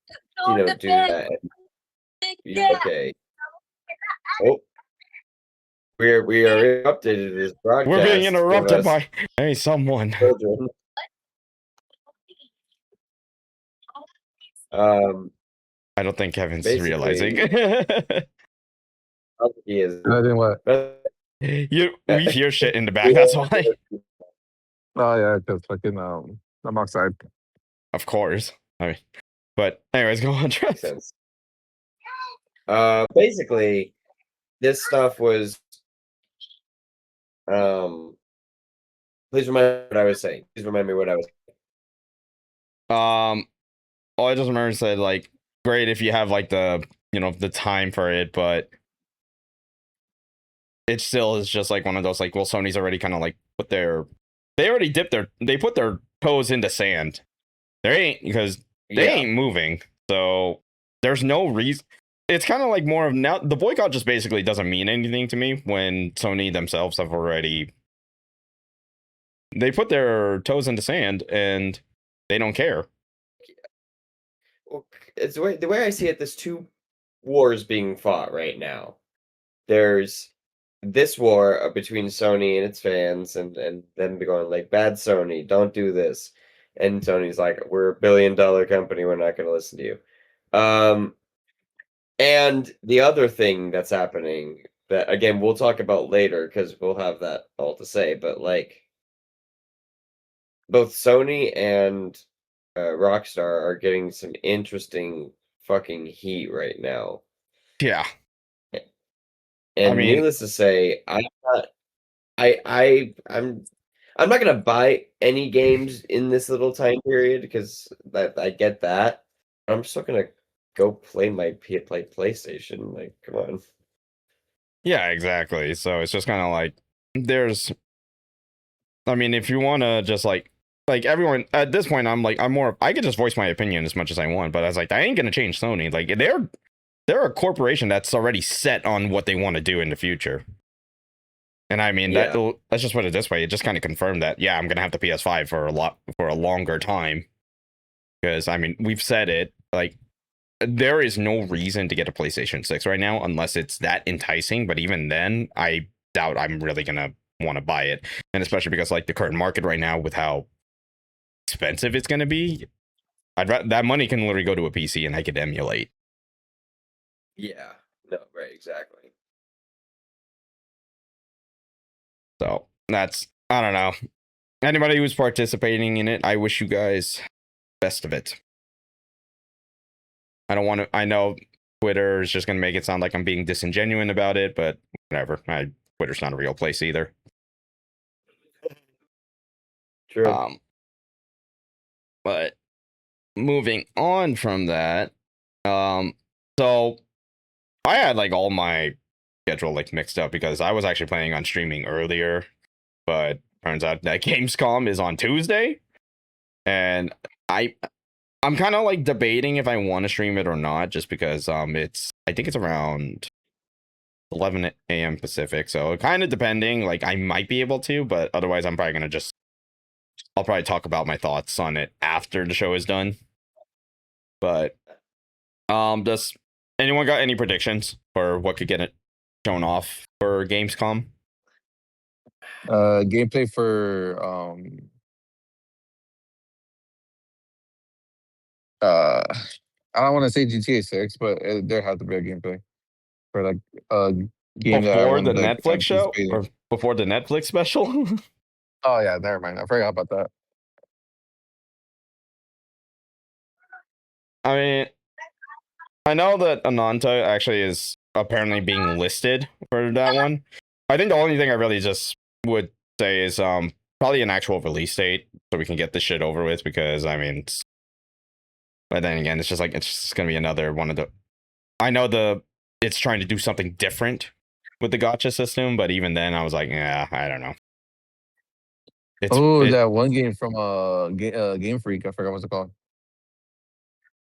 do that. Okay. Oh, we are interrupted in this broadcast. We're being interrupted by someone. Children. I don't think Kevin's realizing. He is. I think what? We hear shit in the back. That's why. Oh yeah, because fucking I'm outside. Of course. I mean, but anyways, go on, Trev. Makes sense. Basically, this stuff was. Please remind me what I was saying. Please remind me what I was. All I just remember said like, great if you have like the the time for it, but it still is just like one of those like, well, Sony's already kind of like put they put their toes in the sand. They ain't moving, so there's no reason. It's kind of like more of now the boycott just basically doesn't mean anything to me when Sony themselves have already they put their toes in the sand and they don't care. Well, it's the way I see it. There's two wars being fought right now. There's this war between Sony and its fans, and them going like, "Bad Sony, don't do this," and Sony's like, "We're a billion-dollar company. We're not going to listen to you." And the other thing that's happening that again we'll talk about later because we'll have that all to say, but like both Sony and Rockstar are getting some interesting fucking heat right now. Yeah. And I mean, needless to say, I'm not gonna buy any games in this little time period because that I get that. I'm still gonna go play play PlayStation. Like, come on. yeah, exactly. So it's just kind of like there's I mean, if you want to just like everyone at this point, I'm more I could just voice my opinion as much as I want, but I was like I ain't gonna change Sony. Like they're a corporation that's already set on what they want to do in the future. And I mean Yeah. let's just put it this way, it just kind of confirmed that yeah, I'm gonna have the PS5 for a longer time. Because I mean, we've said it, like there is no reason to get a PlayStation 6 right now unless it's that enticing, but even then, I doubt I'm really gonna want to buy it. And especially because like the current market right now with how expensive it's gonna be, that money can literally go to a PC and I could emulate. Yeah. No, right, exactly. So that's I don't know. Anybody who's participating in it, I wish you guys best of it. I don't want to. I know Twitter is just gonna make it sound like I'm being disingenuous about it, but whatever. Twitter's not a real place either. True. But moving on from that, so I had like all my schedule like mixed up because I was actually planning on streaming earlier, but turns out that Gamescom is on Tuesday, and I'm kind of like debating if I want to stream it or not, just because I think it's around 11 a.m. Pacific, so kind of depending. Like I might be able to, but otherwise I'm probably gonna I'll probably talk about my thoughts on it after the show is done. But does anyone got any predictions for what could get it shown off for Gamescom? Gameplay for uh I don't want to say GTA 6, but there has to be a gameplay for like a game that Before the everyone's like Netflix show anticipating. or before the Netflix special? Oh yeah, never mind. I forgot about that. I mean, I know that Ananta actually is apparently being listed for that one. I think the only thing I really just would say is probably an actual release date so we can get this shit over with because I mean but then again it's just like it's just gonna be another one of the I know it's trying to do something different with the gotcha system, but even then I was like, yeah, I don't know. That one game from Game Freak. I forgot what's it called.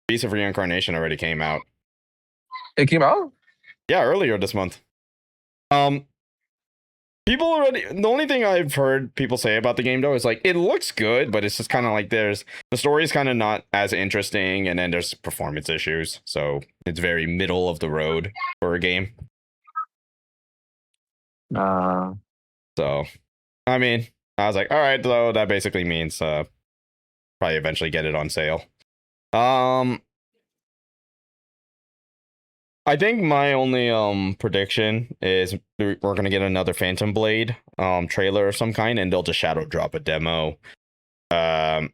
Beast of Reincarnation already came out. It came out? Yeah, earlier this month. People already. The only thing I've heard people say about the game though is like it looks good, but it's just kind of like the story is kind of not as interesting, and then there's performance issues, so it's very middle of the road for a game. So, I mean, I was like, all right, so that basically means probably eventually get it on sale. I think my only prediction is we're gonna get another Phantom Blade trailer of some kind, and they'll just shadow drop a demo. I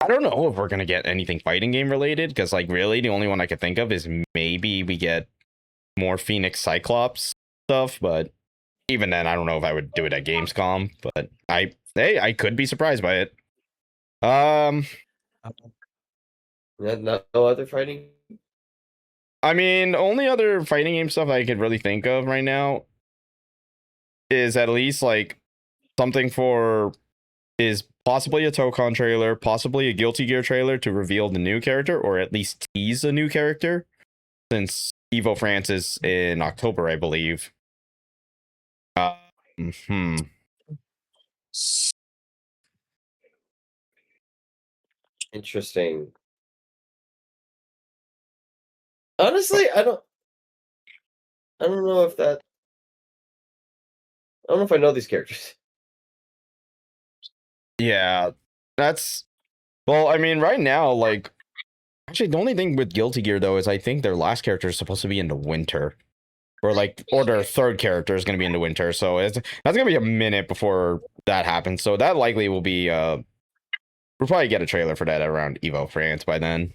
don't know if we're gonna get anything fighting game related, because like really the only one I could think of is maybe we get more Phoenix Cyclops stuff, but even then I don't know if I would do it at Gamescom, but I could be surprised by it. No other fighting. I mean, only other fighting game stuff I could really think of right now is at least like something for is possibly a Tokon trailer, possibly a Guilty Gear trailer to reveal the new character or at least tease a new character, since Evo France is in October, I believe. Interesting. Honestly, I don't know if that don't know if I know these characters. Yeah, that's well. I mean, right now, like, actually, the only thing with Guilty Gear though is I think their last character is supposed to be in the winter, or their third character is going to be in the winter. So that's gonna be a minute before that happens. So that likely will be we'll probably get a trailer for that around Evo France by then.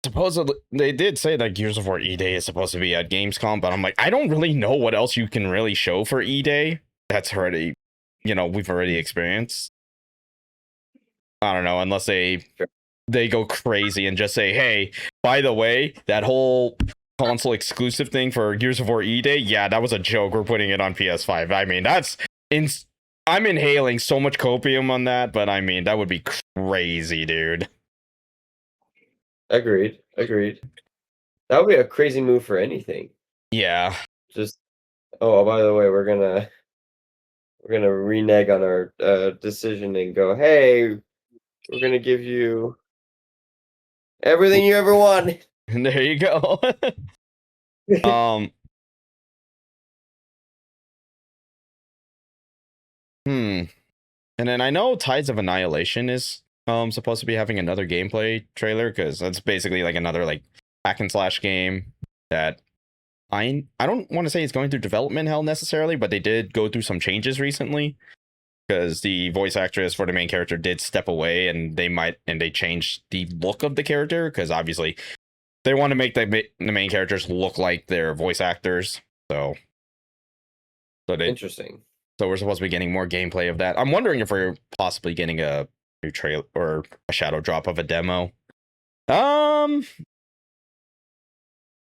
Supposedly they did say that Gears of War E-Day is supposed to be at Gamescom, but I'm like, I don't really know what else you can really show for E-Day. That's already, we've already experienced. I don't know, unless they go crazy and just say, hey, by the way, that whole console exclusive thing for Gears of War E-Day, yeah, that was a joke. We're putting it on PS5. I mean, I'm inhaling so much copium on that, but I mean, that would be crazy, dude. Agreed. That would be a crazy move for anything. Yeah. Just by the way, we're gonna renege on our decision and go, hey, we're gonna give you everything you ever wanted. And there you go. And then I know Tides of Annihilation is supposed to be having another gameplay trailer, because that's basically like another like hack and slash game that I don't want to say it's going through development hell necessarily, but they did go through some changes recently, because the voice actress for the main character did step away, and they changed the look of the character, because obviously they want to make the main characters look like their voice actors. So Interesting. So we're supposed to be getting more gameplay of that. I'm wondering if we're possibly getting a new trailer or a shadow drop of a demo. And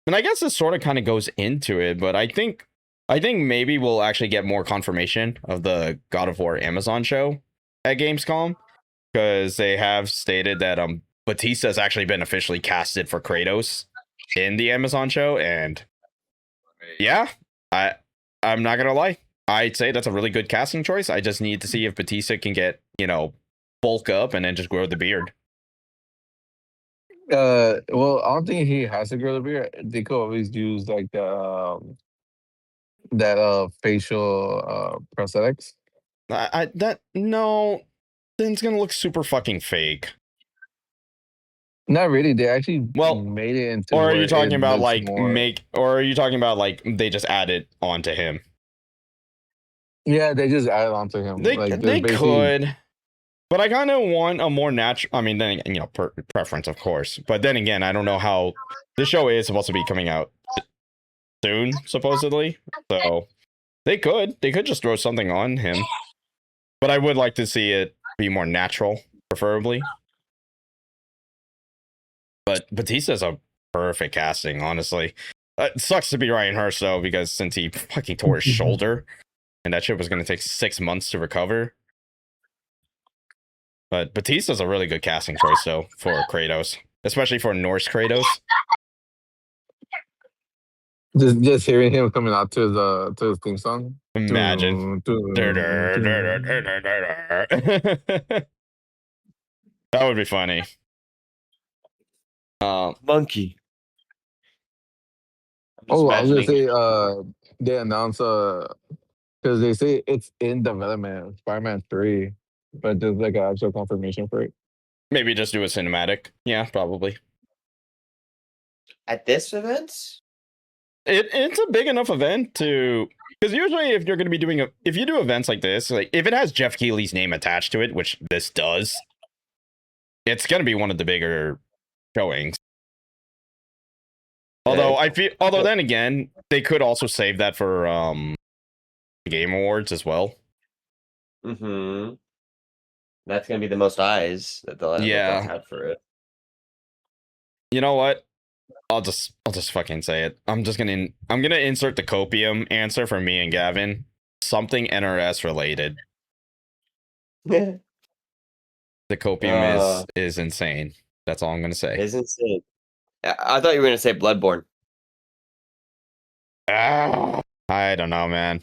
I guess this sort of kind of goes into it, but I think maybe we'll actually get more confirmation of the God of War Amazon show at Gamescom, because they have stated that Batista's actually been officially casted for Kratos in the Amazon show, and yeah, I'm not gonna lie, I'd say that's a really good casting choice. I just need to see if Batista can get, bulk up and then just grow the beard. Well, I don't think he has to grow the beard. They could always use like the that facial prosthetics. No, then it's gonna look super fucking fake. Not really. They actually Well, made it into. Or are you talking about like more... or are you talking about like they just added onto him? Yeah, they just added onto him. They basically... could, but I kind of want a more natural. I mean, then preference, of course. But then again, I don't know how this show is supposed to be coming out soon, supposedly. So they could just throw something on him. But I would like to see it be more natural, preferably. But Batista's a perfect casting, honestly. It sucks to be Ryan Hurst though, because since he fucking tore his shoulder, and that shit was going to take 6 months to recover. But Batista's a really good casting choice, though, for Kratos, especially for Norse Kratos. Just hearing him coming out to the theme song. Imagine. That would be funny. Monkey. I was gonna say they announced because they say it's in development, Spider-Man 3, but there's like an actual confirmation for it. Maybe just do a cinematic. Yeah, probably. At this event? It's a big enough event to, because usually if you're going to be doing if you do events like this, like if it has Jeff Keighley's name attached to it, which this does, it's going to be one of the bigger showings. Although then again, they could also save that for Game Awards as well. Mm-hmm. That's gonna be the most eyes that they'll have for it. You know what? I'll just fucking say it. I'm gonna insert the copium answer for me and Gavin. Something NRS related. The copium is insane. That's all I'm gonna say. It's insane. I thought you were gonna say Bloodborne. I don't know, man.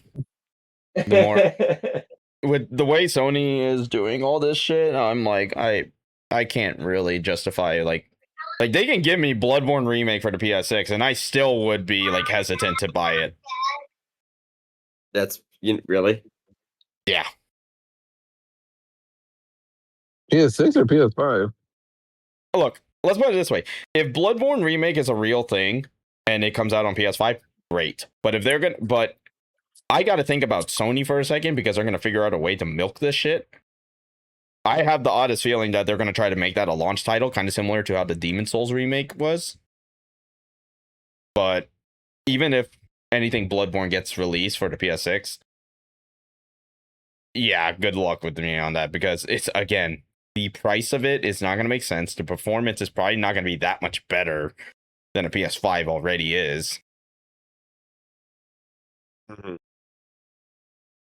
With the way Sony is doing all this shit, I'm like, I can't really justify like Like they can give me Bloodborne remake for the PS6, and I still would be like hesitant to buy it. That's really. Yeah. PS6 or PS5? Look, let's put it this way: if Bloodborne remake is a real thing and it comes out on PS5, great. But if they're gonna, but I got to think about Sony for a second because they're gonna figure out a way to milk this shit. I have the oddest feeling that they're gonna try to make that a launch title, kind of similar to how the Demon Souls remake was. But even if anything Bloodborne gets released for the PS6, yeah, good luck with me on that because it's again the price of it is not going to make sense. The performance is probably not going to be that much better than a PS5 already is. Mhm.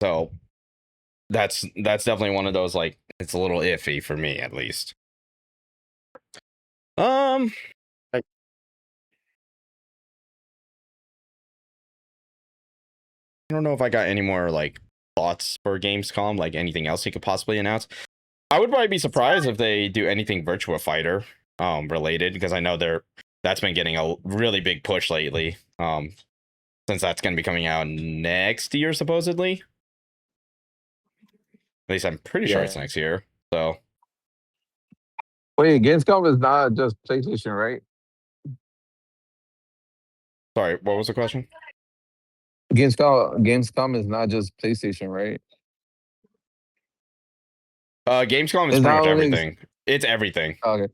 So that's definitely one of those like it's a little iffy for me at least. I don't know if I got any more like thoughts for Gamescom, like anything else he could possibly announce. I would probably be surprised if they do anything Virtua Fighter related because I know that's been getting a really big push lately. Since that's going to be coming out next year supposedly. At least I'm pretty sure it's next year. So Wait, Gamescom is not just PlayStation, right? sorry, what was the question? Gamescom is not just PlayStation, right? Gamescom is It's pretty not much only everything. It's everything. okay.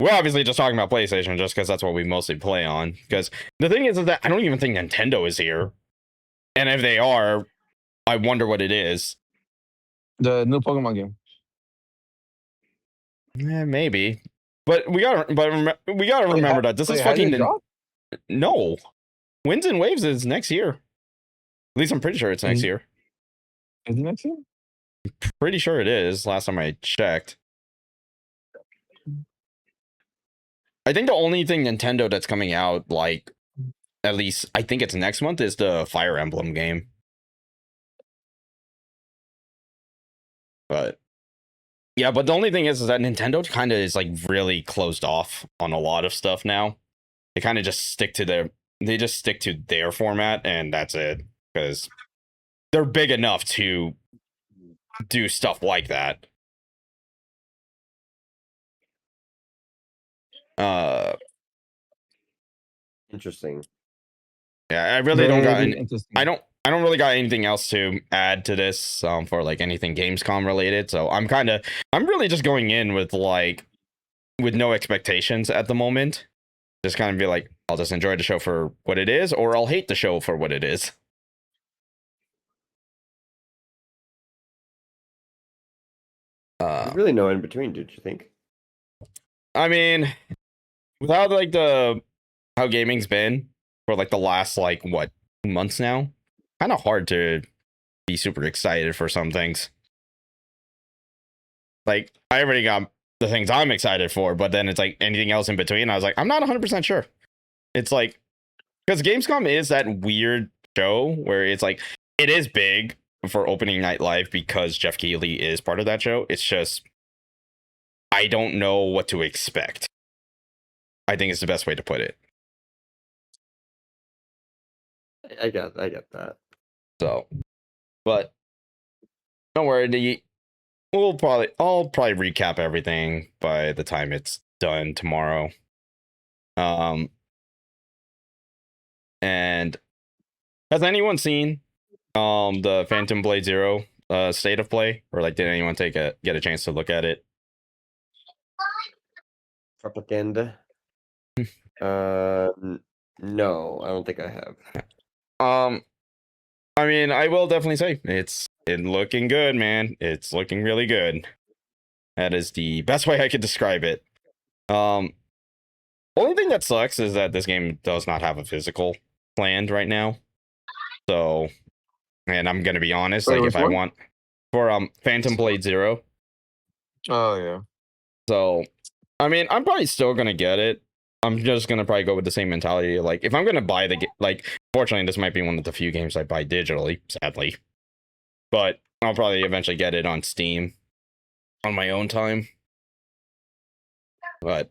We're obviously just talking about PlayStation just because that's what we mostly play on. Because the thing is that I don't even think Nintendo is here. And if they are, I wonder what it is. The new Pokemon game. Maybe. But we gotta remember that this is has fucking it dropped? no. Winds and Waves is next year. At least I'm pretty sure it's next year. Is it next year? Pretty sure it is. Last time I checked. I think the only thing Nintendo that's coming out, like, at least I think it's next month, is the Fire Emblem game. But yeah, but the only thing is that Nintendo kind of is like really closed off on a lot of stuff now. They kind of just stick to their format and that's it because they're big enough to do stuff like that. Interesting. Yeah, I really don't got Very interesting. I don't really got anything else to add to this for like anything Gamescom related. So I'm really just going in with no expectations at the moment. Just kind of be like, I'll just enjoy the show for what it is, or I'll hate the show for what it is. There's really no in between, did you think? I mean, without like how gaming's been for like the last like what 2 months now, kind of hard to be super excited for some things. Like I already got the things I'm excited for, but then it's like anything else in between. I was like, I'm not 100% sure. It's like because Gamescom is that weird show where it's like it is big for opening night live because Jeff Keighley is part of that show. It's just I don't know what to expect. I think it's the best way to put it. I get that. So, but don't worry. I'll probably recap everything by the time it's done tomorrow. And has anyone seen the Phantom Blade Zero state of play, or like did anyone get a chance to look at it? Propaganda. No, I don't think I have. I mean, I will definitely say it's looking good, man. It's looking really good. That is the best way I could describe it. Only thing that sucks is that this game does not have a physical planned right now. So, and I'm gonna be honest, Wait, like which if I one? want for Phantom Blade Zero. Oh yeah. So, I mean, I'm probably still gonna get it. I'm just gonna probably go with the same mentality. Like, if I'm gonna buy the like, fortunately, this might be one of the few games I buy digitally, sadly. But I'll probably eventually get it on Steam on my own time. But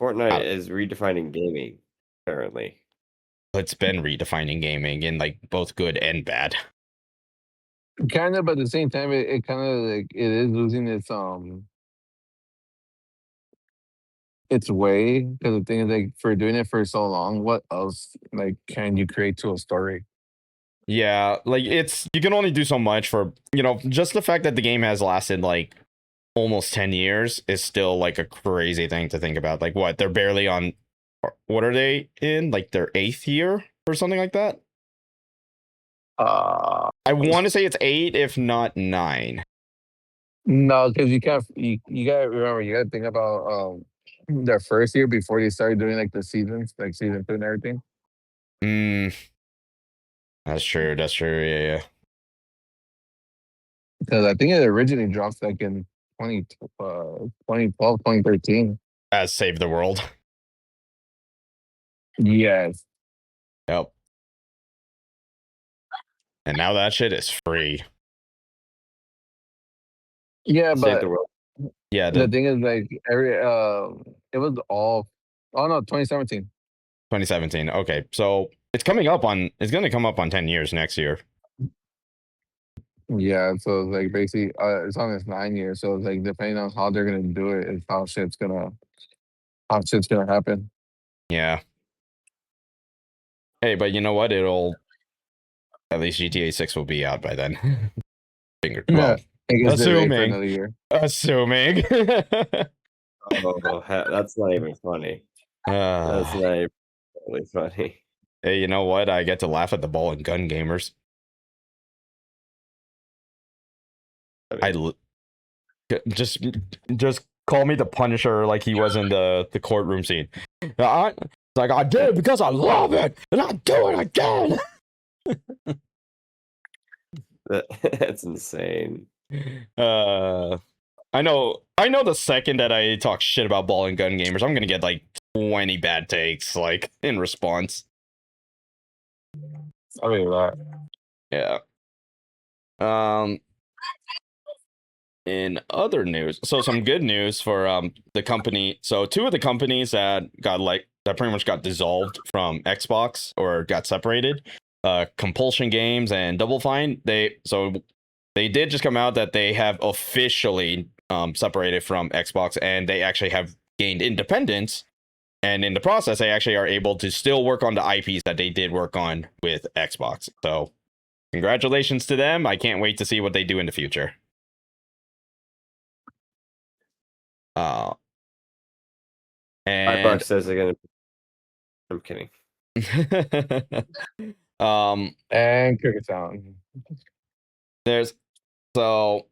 Fortnite is redefining gaming, apparently. It's been redefining gaming in like both good and bad. Kind of, but at the same time, it kind of like it is losing its way, because the thing is, like, for doing it for so long, what else like can you create to a story? Yeah, like you can only do so much for, just the fact that the game has lasted like almost 10 years is still like a crazy thing to think about. Like what, they're barely on, what are they in? Like their 8th year or something like that? I want to say it's 8, if not 9. No, because you can't. You gotta remember. You gotta think about their first year before they started doing like the seasons, like season 2 and everything. That's true. That's true. Yeah. Because I think it originally dropped like in 2012, 2013. As Save the World. Yes. Yep. And now that shit is free. Yeah, Save but the world. Yeah. the thing is, like, it was all. Oh no, 2017. 2017. Okay, so it's coming up on. It's going to come up on 10 years next year. Yeah, so it's like basically, it's on its 9 years. So it's like depending on how they're gonna do it, is how shit's gonna happen. Yeah. Hey, but you know what? At least GTA 6 will be out by then. Well, I guess they wait for assuming. another year. Assuming. Oh, that's not even funny. That's not even really funny. Hey, you know what? I get to laugh at the ball and gun gamers. Just call me the Punisher, like he was in the courtroom scene. It's like, I did it because I love it, and I do it again. That's insane. I know the second that I talk shit about ball and gun gamers, I'm gonna get like 20 bad takes, like, in response. I mean that. Yeah. In other news, so some good news for the company. So 2 of the companies that pretty much got dissolved from Xbox or got separated, Compulsion Games and Double Fine, they did just come out that they have officially separated from Xbox, and they actually have gained independence, and in the process they actually are able to still work on the IPs that they did work on with Xbox. So congratulations to them. I can't wait to see what they do in the future. And $5 says they're gonna. I'm kidding. And Cricket Sound. There's so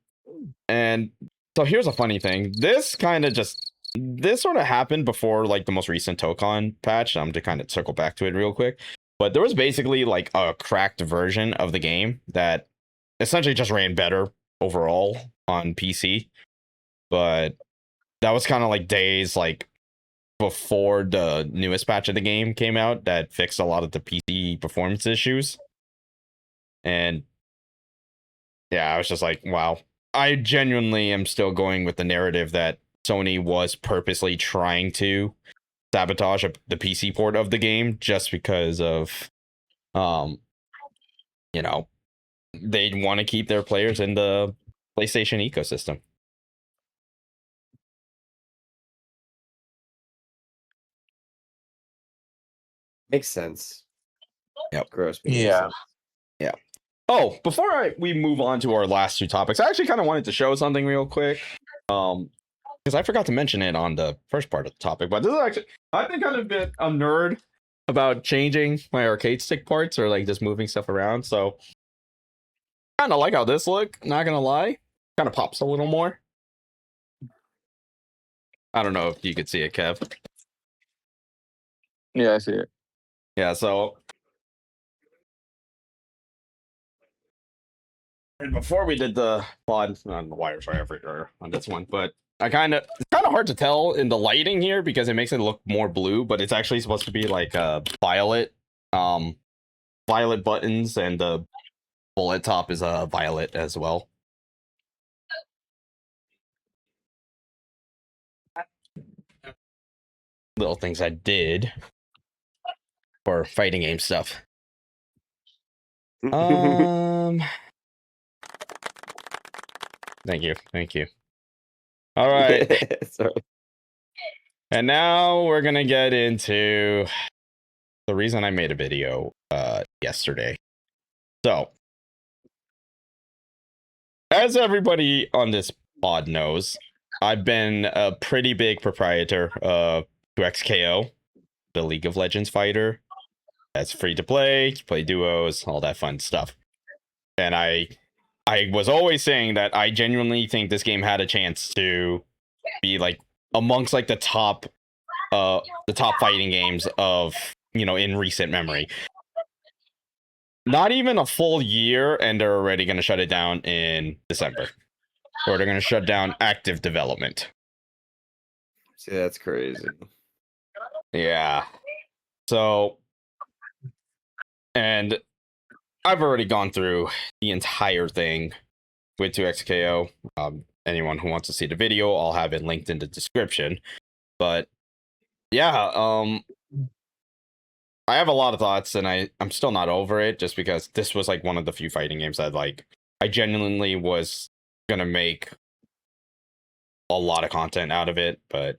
here's a funny thing. This sort of happened before like the most recent Tokon patch. I'm to kind of circle back to it real quick. But there was basically like a cracked version of the game that essentially just ran better overall on PC. But that was kind of like days like before the newest patch of the game came out that fixed a lot of the PC performance issues. And yeah, I was just like, wow. I genuinely am still going with the narrative that Sony was purposely trying to sabotage the PC port of the game just because of, they want to keep their players in the PlayStation ecosystem. Makes sense. Yep. Gross. Yeah. Yeah. Oh, before we move on to our last 2 topics, I actually kind of wanted to show something real quick. Because I forgot to mention it on the first part of the topic, but this is actually, I've been kind of been a nerd about changing my arcade stick parts or like just moving stuff around. So kind of like how this look, not gonna lie. Kind of pops a little more. I don't know if you could see it, Kev. Yeah, I see it. Yeah, so and before we did the pod on the wires or on this one, but it's kind of hard to tell in the lighting here because it makes it look more blue, but it's actually supposed to be like violet buttons, and the bullet top is violet as well. little things I did for fighting game stuff. Thank you. All right. Sorry. And now we're gonna get into the reason I made a video yesterday. So, as everybody on this pod knows, I've been a pretty big proprietor of 2XKO, the League of Legends fighter. That's free to play, play duos, all that fun stuff. And I was always saying that I genuinely think this game had a chance to be like amongst like the top fighting games of, you know, in recent memory. Not even a full year, and they're already going to shut it down in December, or they're going to shut down active development. See, that's crazy. Yeah. So, and I've already gone through the entire thing with 2XKO. Anyone who wants to see the video, I'll have it linked in the description. But yeah, I have a lot of thoughts, and I'm still not over it, just because this was like one of the few fighting games that like I genuinely was gonna make a lot of content out of it. But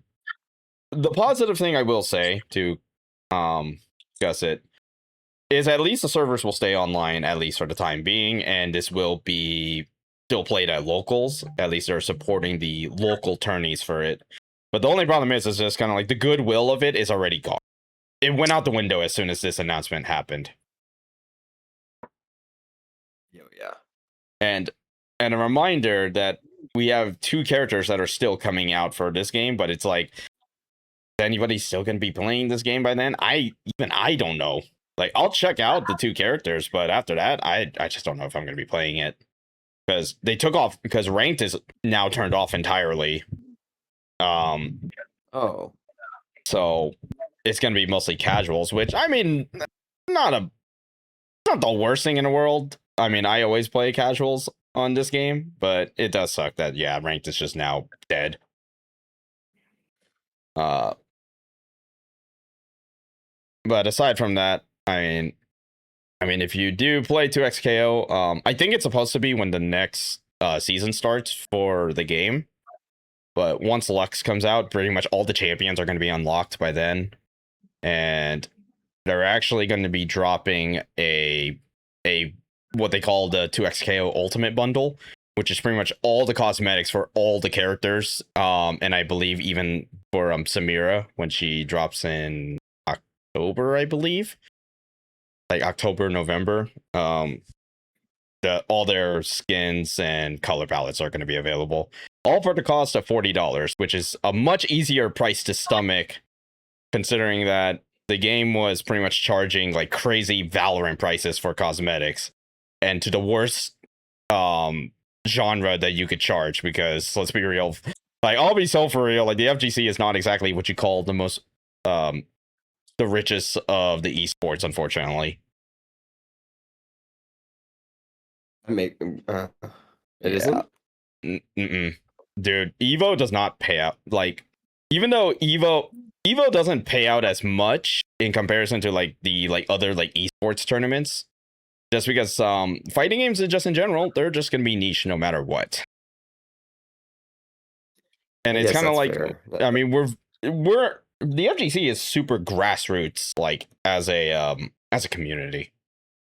the positive thing I will say to discuss it is at least the servers will stay online, at least for the time being, and this will be still played at locals. At least they're supporting the local tourneys for it. But the only problem is just kind of like the goodwill of it is already gone. It went out the window as soon as this announcement happened. Yeah. And a reminder that we have 2 characters that are still coming out for this game, but it's like, is anybody still going to be playing this game by then? I don't know. Like, I'll check out the 2 characters, but after that, I just don't know if I'm going to be playing it. Because they took off, because ranked is now turned off entirely. Oh. So it's going to be mostly casuals, which, I mean, not the worst thing in the world. I mean, I always play casuals on this game, but it does suck that, yeah, ranked is just now dead. But aside from that, I mean, if you do play 2XKO, I think it's supposed to be when the next season starts for the game. But once Lux comes out, pretty much all the champions are going to be unlocked by then. And they're actually going to be dropping a what they call the 2XKO Ultimate Bundle, which is pretty much all the cosmetics for all the characters. And I believe even for Samira when she drops in October, I believe. Like October, November. All their skins and color palettes are going to be available. All for the cost of $40, which is a much easier price to stomach, considering that the game was pretty much charging like crazy Valorant prices for cosmetics, and to the worst genre that you could charge. Because let's be real, like I'll be so for real, like the FGC is not exactly what you call the most the richest of the esports, unfortunately. It isn't. Dude, Evo does not pay out. Like, even though Evo doesn't pay out as much in comparison to like the other like esports tournaments, just because fighting games just in general, they're just gonna be niche no matter what. And it's kind of like fair. I mean, we're the FGC is super grassroots, like as a community,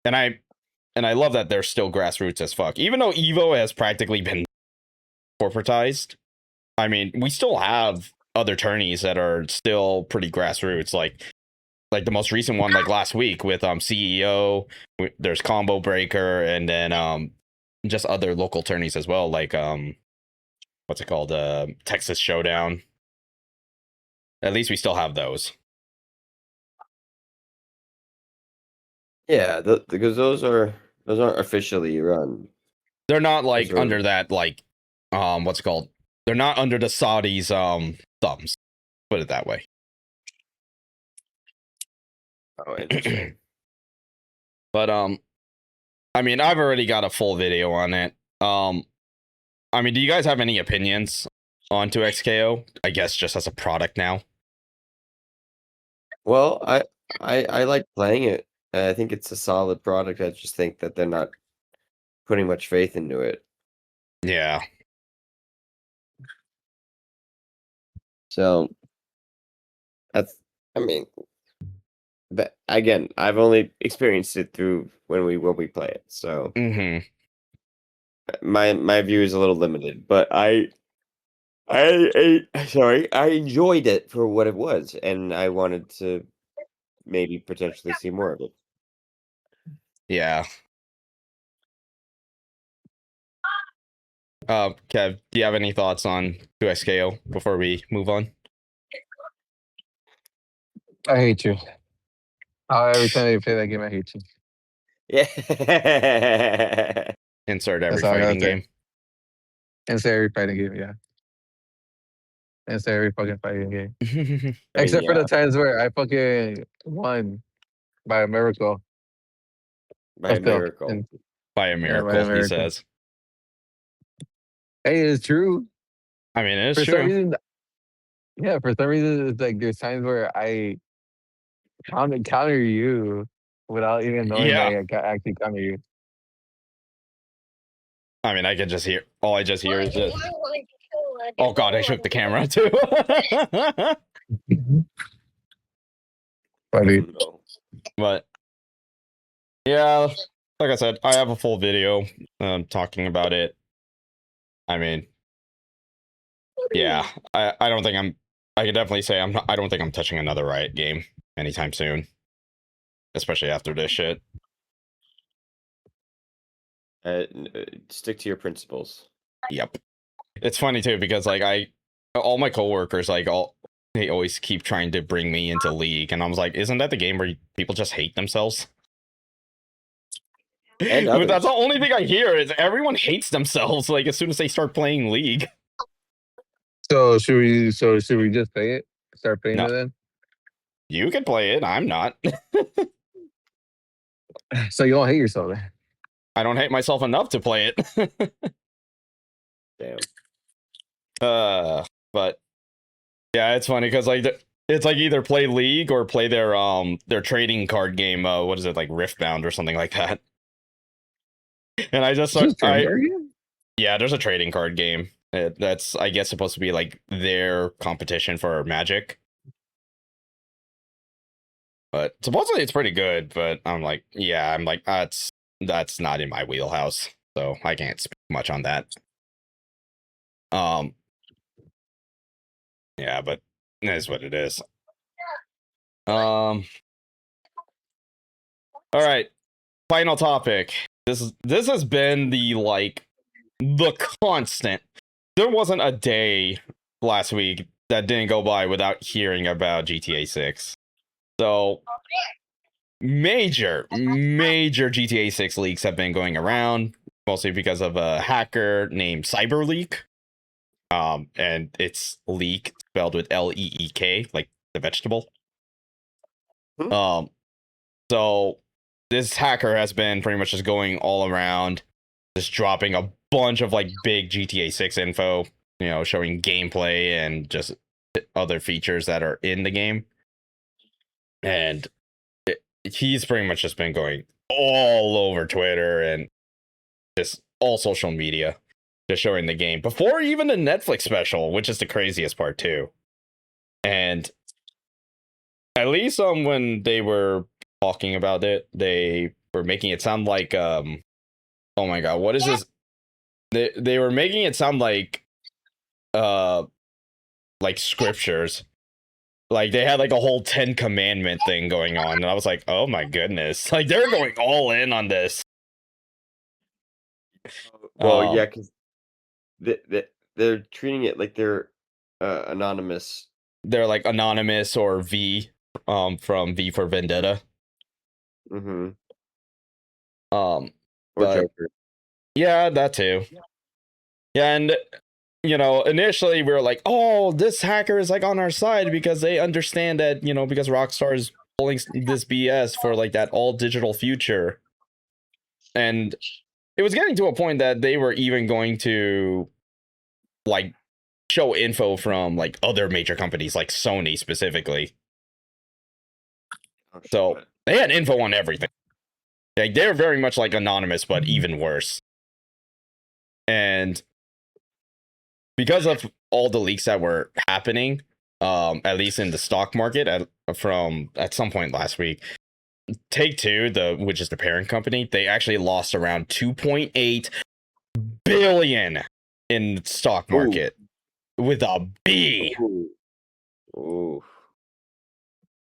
and I love that they're still grassroots as fuck, even though Evo has practically been corporatized. I mean, we still have other tourneys that are still pretty grassroots, like the most recent one, like last week with CEO. There's Combo Breaker, and then just other local tourneys as well, like what's it called, Texas Showdown. At least we still have those. Yeah, because those aren't officially run. They're not like under that, like what's it called? They're not under the Saudis' thumbs. Put it that way. Oh, interesting. But I mean, I've already got a full video on it. I mean, do you guys have any opinions on 2XKO? I guess just as a product now. Well, I like playing it. I think it's a solid product. I just think that they're not putting much faith into it. Yeah. So that's, I mean, but again, I've only experienced it through when we play it. So Hmm. my view is a little limited, but sorry, I enjoyed it for what it was, and I wanted to maybe potentially see more of it. Yeah. Kev, do you have any thoughts on 2SKO before we move on? I hate you. Every time you play that game, I hate you. Yeah. Insert every That's all I gotta fighting say. game. Insert every fighting game, yeah. Insert every fucking fighting game. I mean, Except for yeah, the times where I fucking won by a miracle. by But a still, miracle. and By a by a miracle, he miracle. says. Hey, it's true. I mean, it is For some true. reason, yeah, for some reason, it's like there's times where I counter you without even knowing that Yeah. I actually counter you. I mean, I can just hear. All I just hear is just. Oh god, I shook the camera too. Funny. No. But yeah, like I said, I have a full video talking about it. I mean, yeah, I don't think I'm. I can definitely say I'm not. I don't think I'm touching another Riot game anytime soon, especially after this shit. Stick to your principles. Yep. It's funny too because like all my coworkers they always keep trying to bring me into League, and I was like, isn't that the game where people just hate themselves? And But that's the others. only thing I hear is everyone hates themselves like as soon as they start playing League. So should we? So should we just play it? Start playing No, it then. you can play it. I'm not. So you don't hate yourself then. I don't hate myself enough to play it. Damn. But yeah, it's funny because like it's like either play League or play their trading card game. What is it, like Riftbound or something like that? And I just Is this trading I card game? yeah, there's a trading card game. That's I guess supposed to be like their competition for Magic. But supposedly it's pretty good. But I'm like, yeah, I'm like that's not in my wheelhouse, so I can't speak much on that. Yeah, but it is what it is. All right, final topic. This has been the constant. There wasn't a day last week that didn't go by without hearing about GTA 6. So major GTA 6 leaks have been going around, mostly because of a hacker named CyberLeak. And it's leek spelled with Leek, like the vegetable. Hmm. So this hacker has been pretty much just going all around, just dropping a bunch of like big GTA 6 info, showing gameplay and just other features that are in the game. And he's pretty much just been going all over Twitter and just all social media, just showing the game before even the Netflix special, which is the craziest part too. And at least when they were talking about it, they were making it sound like oh my god, what is this? They were making it sound uh like scriptures. Like they had like a whole 10 commandment thing going on, and I was like, oh my goodness, like they're going all in on this. Well, yeah, because they're treating it like they're anonymous. They're like Anonymous or V from V for Vendetta. Mm-hmm. Or Or Joker. Yeah, that too. Yeah, and initially we were like, oh, this hacker is like on our side because they understand that, because Rockstar is pulling this BS for like that all digital future. And it was getting to a point that they were even going to like show info from like other major companies like Sony specifically. Oh, So shit. they had info on everything. Like they're very much like anonymous, but even worse. And because of all the leaks that were happening, at least in the stock market at some point last week, Take-Two, which is the parent company, they actually lost around 2.8 billion in the stock market with a B. Ooh. Ooh.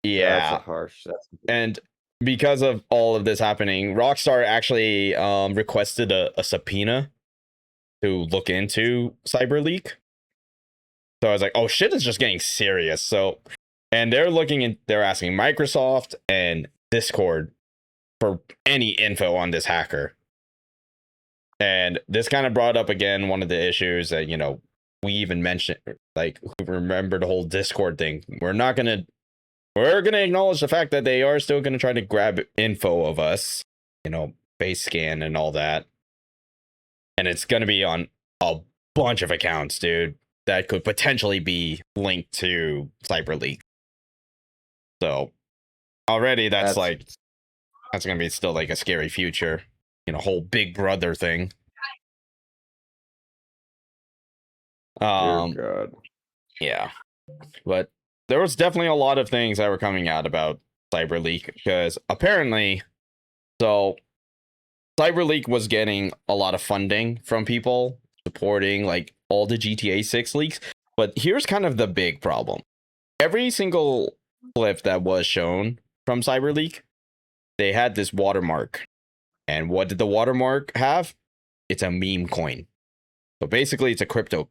Yeah. That's harsh. And because of all of this happening, Rockstar actually requested a subpoena to look into CyberLeak. So I was like, oh, shit is just getting serious. So, and they're asking Microsoft and Discord for any info on this hacker. And this kind of brought up again one of the issues that, we even mentioned, like, remember the whole Discord thing. We're going to acknowledge the fact that they are still going to try to grab info of us, face scan and all that. And it's going to be on a bunch of accounts, dude, that could potentially be linked to CyberLeak. So already that's going to be still like a scary future, whole Big Brother thing. Dear God. Yeah, but there was definitely a lot of things that were coming out about CyberLeak because apparently, so CyberLeak was getting a lot of funding from people supporting like all the GTA 6 leaks. But here's kind of the big problem. Every single clip that was shown from CyberLeak, they had this watermark. And what did the watermark have? It's a meme coin. So basically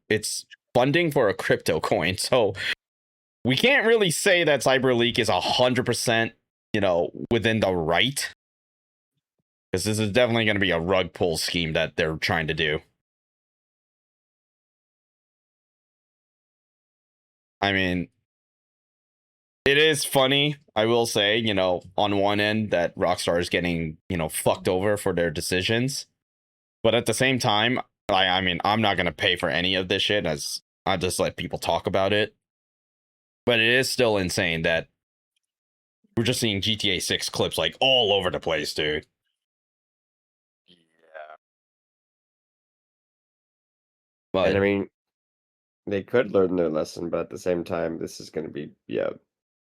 it's funding for a crypto coin. So we can't really say that CyberLeak is 100%, within the right. Because this is definitely going to be a rug pull scheme that they're trying to do. I mean, it is funny, I will say, on one end that Rockstar is getting, fucked over for their decisions. But at the same time, I mean, I'm not going to pay for any of this shit as I just let people talk about it. But it is still insane that we're just seeing GTA 6 clips like all over the place, dude. Yeah. But And I mean, they could learn their lesson, but at the same time, this is going to be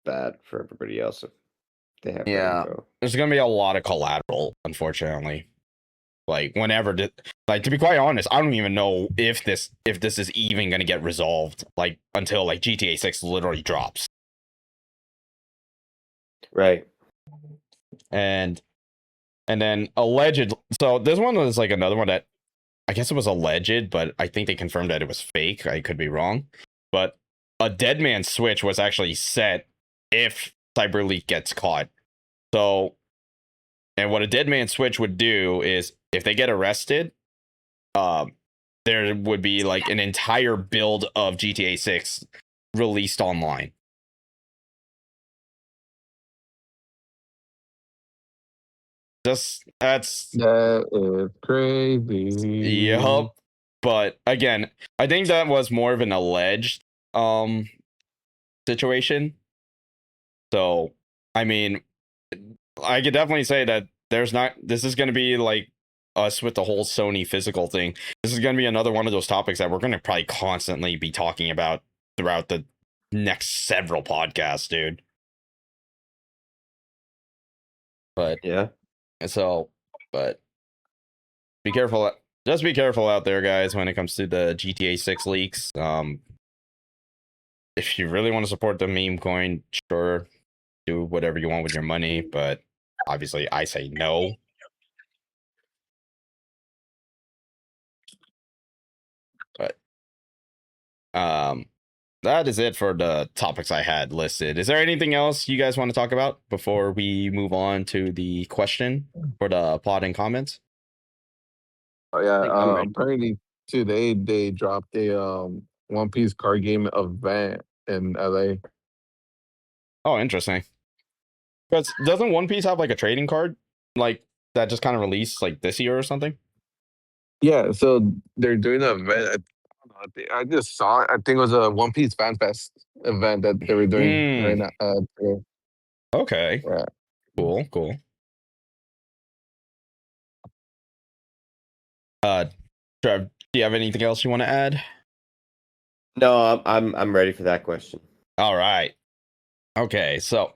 bad for everybody else if they have that info. There's going to be a lot of collateral, unfortunately. Like whenever, to be quite honest, I don't even know if this is even going to get resolved. Like until like GTA 6 literally drops. Right. And then alleged. So this one was like another one that I guess it was alleged, but I think they confirmed that it was fake. I could be wrong, but a dead man switch was actually set if CyberLeak gets caught. So, and what a dead man switch would do is if they get arrested, there would be like an entire build of GTA 6 released online. That is crazy. Yup. But again, I think that was more of an alleged situation. So, I mean, I could definitely say that this is going to be like us with the whole Sony physical thing. This is going to be another one of those topics that we're going to probably constantly be talking about throughout the next several podcasts, dude. But yeah, but be careful. Just be careful out there, guys, when it comes to the GTA 6 leaks. If you really want to support the meme coin, sure, do whatever you want with your money, but obviously I say no. But that is it for the topics I had listed. Is there anything else you guys want to talk about before we move on to the question for the pod and comments? Oh yeah, apparently today they dropped a One Piece card game event in LA. Oh, interesting. Because doesn't One Piece have like a trading card like that just kind of released like this year or something? Yeah, so they're doing an event. I just saw it. I think it was a One Piece Fan Fest event that they were doing right now. Today. Okay. Yeah. Cool. Trev, do you have anything else you want to add? No, I'm ready for that question. All right. Okay, so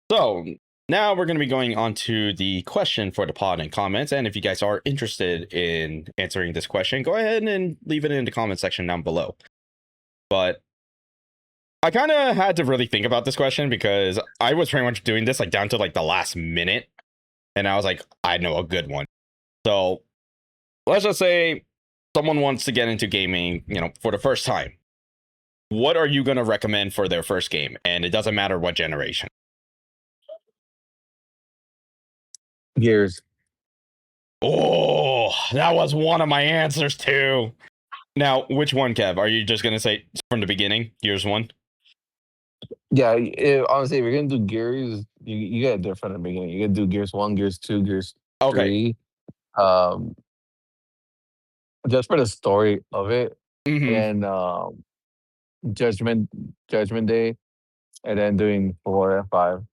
now we're going to be going on to the question for the pod and comments. And if you guys are interested in answering this question, go ahead and leave it in the comment section down below. But I kind of had to really think about this question because I was pretty much doing this like down to like the last minute, and I was like, I know a good one. So let's just say someone wants to get into gaming, for the first time. What are you going to recommend for their first game? And it doesn't matter what generation. Gears. Oh, that was one of my answers too. Now, which one, Kev? Are you just going to say from the beginning, Gears 1? Yeah, honestly, if you're gonna do Gears, you gotta do it from the beginning. You gotta do Gears 1, Gears 2, Gears Okay. 3. Um, just for the story of it, Mm-hmm. and Judgment Day, and then doing 4 and 5.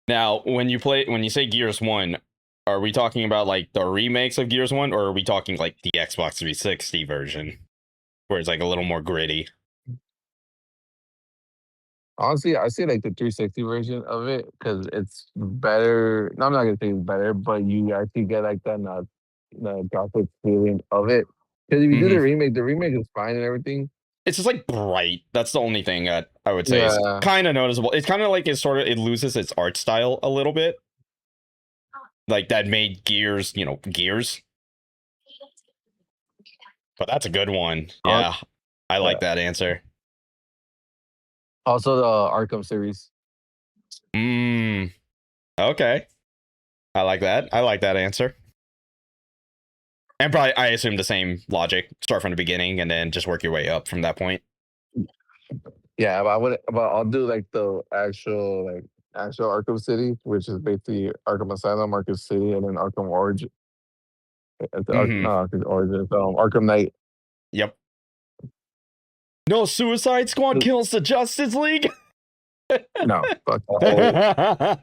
Now, when you say Gears 1, are we talking about like the remakes of Gears 1, or are we talking like the Xbox 360 version, where it's like a little more gritty? Honestly, I say like the 360 version of it because it's better. No, I'm not gonna say it's better, but you actually get like the graphic feeling of it. Because if you do Mm-hmm. the remake is fine and everything. It's just like bright. That's the only thing that I would say is Yeah. kind of noticeable. It's kind of like it loses its art style a little bit. Like that made Gears, Gears. But that's a good one. Al- Yeah. I yeah. like that answer. Also the Arkham series. Okay. I like that. I like that answer. And probably I assume the same logic. Start from the beginning and then just work your way up from that point. Yeah, but I'll do like the actual Arkham City, which is basically Arkham Asylum, Arkham City, and then Arkham Origin. Mm-hmm. No, Arkham Origin. Arkham Knight. Yep. No, Suicide Squad kills the Justice League. No, fuck. Oh,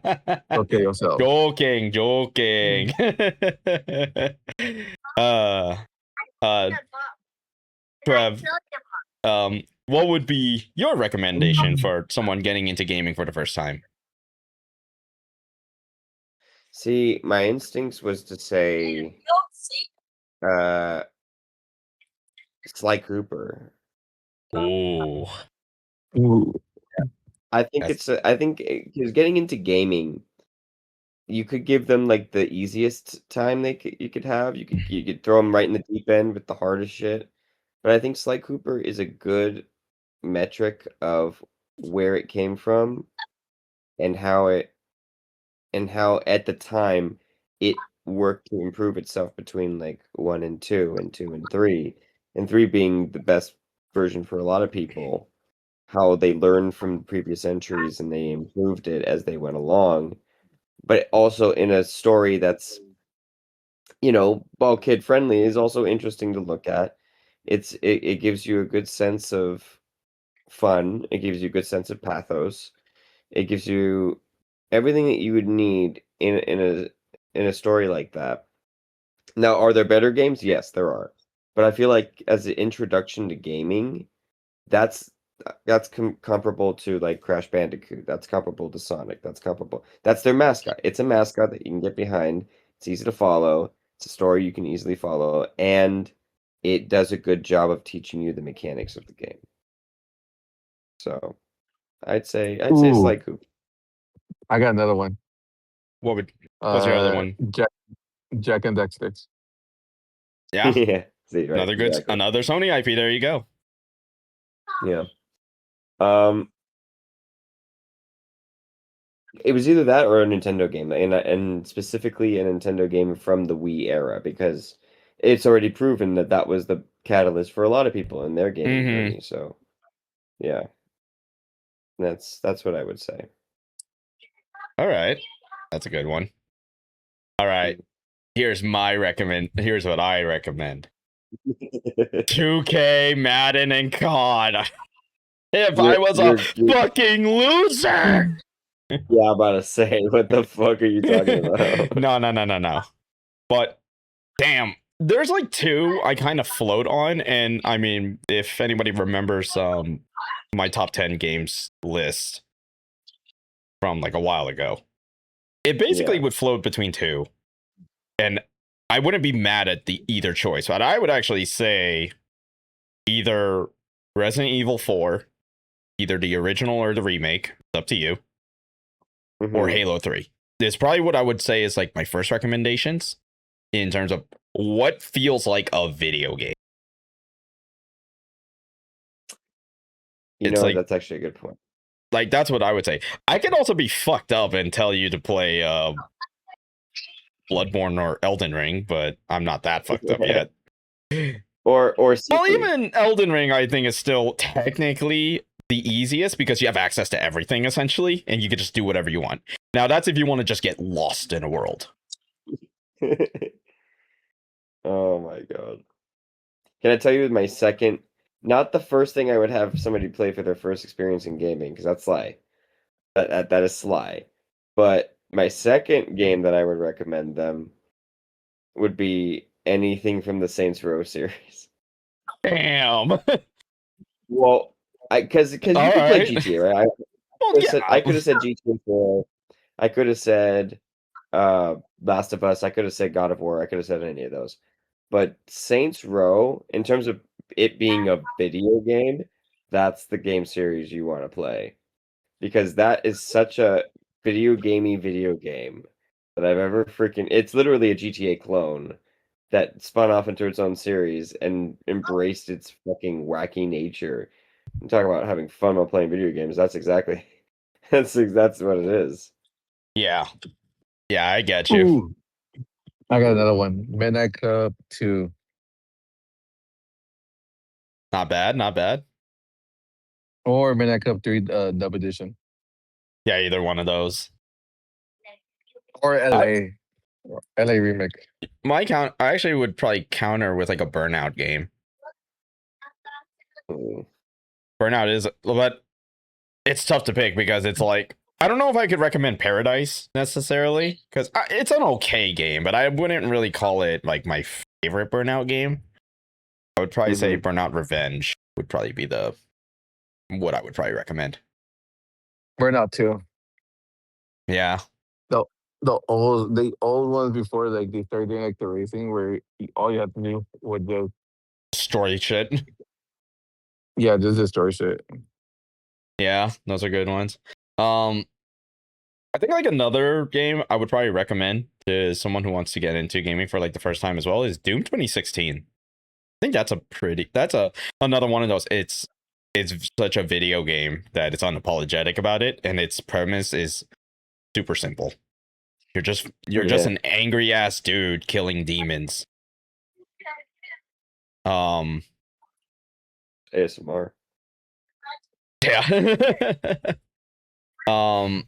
Okay, yourself. Joking. uh, uh, Trev, what would be your recommendation for someone getting into gaming for the first time? see, my instincts was to say, uh, Sly Cooper. Ooh, Ooh. I think that's I think because getting into gaming, you could give them like the easiest time you could have. You could throw them right in the deep end with the hardest shit. But I think Sly Cooper is a good metric of where it came from and how at the time it worked to improve itself between like 1 and 2 and 2 and 3, and 3 being the best version for a lot of people, how they learned from previous entries and they improved it as they went along, but also in a story that's, ball kid friendly is also interesting to look at. It gives you a good sense of fun, it gives you a good sense of pathos, it gives you everything that you would need in a story like that. Now, are there better games? Yes, there are. But I feel like as an introduction to gaming, that's comparable to like Crash Bandicoot. That's comparable to Sonic. That's comparable. That's their mascot. It's a mascot that you can get behind. It's easy to follow. It's a story you can easily follow, and it does a good job of teaching you the mechanics of the game. So, I'd say Ooh, Sly Cooper. I got another one. what's your other one? Jack and Dexter. Yeah, Yeah. See, right, exactly. another Sony IP. There you go. Yeah. Um, it was either that or a Nintendo game, and specifically a Nintendo game from the Wii era, because it's already proven that that was the catalyst for a lot of people in their gaming Mm-hmm. journey. So, yeah, that's what I would say. All right, that's a good one. All right, here's what I recommend: 2K, Madden, and COD. If I was a You're fucking loser. Yeah, I'm about to say, what the fuck are you talking about? No. But damn, there's like two I kind of float on, and I mean, if anybody remembers my top 10 games list from like a while ago, it basically Yeah. would float between two, and I wouldn't be mad at the either choice, but I would actually say either Resident Evil 4, either the original or the remake, it's up to you, or Mhm. Halo 3. It's probably what I would say is like my first recommendations in terms of what feels like a video game. You It's know, that's like actually a good point. that's what I would say. I could also be fucked up and tell you to play Bloodborne or Elden Ring, but I'm not that fucked up yet. Or Well, C3. even Elden Ring, I think, is still technically the easiest because you have access to everything essentially, and you can just do whatever you want. Now, that's if you want to just get lost in a world. Oh my god. Can I tell you my second, not the first thing I would have somebody play for their first experience in gaming, because that's sly. That is sly. But my second game that I would recommend them would be anything from the Saints Row series. Damn. Well, because you All could play right. GTA, right? Well, I yeah. could have said GTA 4. I could have said Last of Us. I could have said God of War. I could have said any of those. But Saints Row, in terms of it being a video game, that's the game series you want to play. Because that is such a video game that I've ever freaking it's literally a GTA clone that spun off into its own series and embraced its fucking wacky nature. I'm talking about having fun while playing video games. That's exactly that's what it is. Yeah. Yeah, I get you. Ooh, I got another one. Midnight Cup 2. Not bad, not bad. Or Midnight Cup 3 Dub Edition. Yeah, either one of those. Or LA. LA remake. I actually would probably counter with like a Burnout game. Mm. Burnout is, but it's tough to pick because it's like, I don't know if I could recommend Paradise necessarily because it's an okay game, but I wouldn't really call it like my favorite Burnout game. I would probably say Burnout Revenge would probably be what I would probably recommend. Burnout 2. Yeah. The the old ones before like they started doing like the racing where all you have to do was just Story shit. just destroy shit. Yeah, those are good ones. I think like another game I would probably recommend to someone who wants to get into gaming for like the first time as well is Doom 2016. I think that's another one of those. It's such a video game that it's unapologetic about it, and its premise is super simple. You're just Yeah. an angry ass dude killing demons. ASMR. Yeah.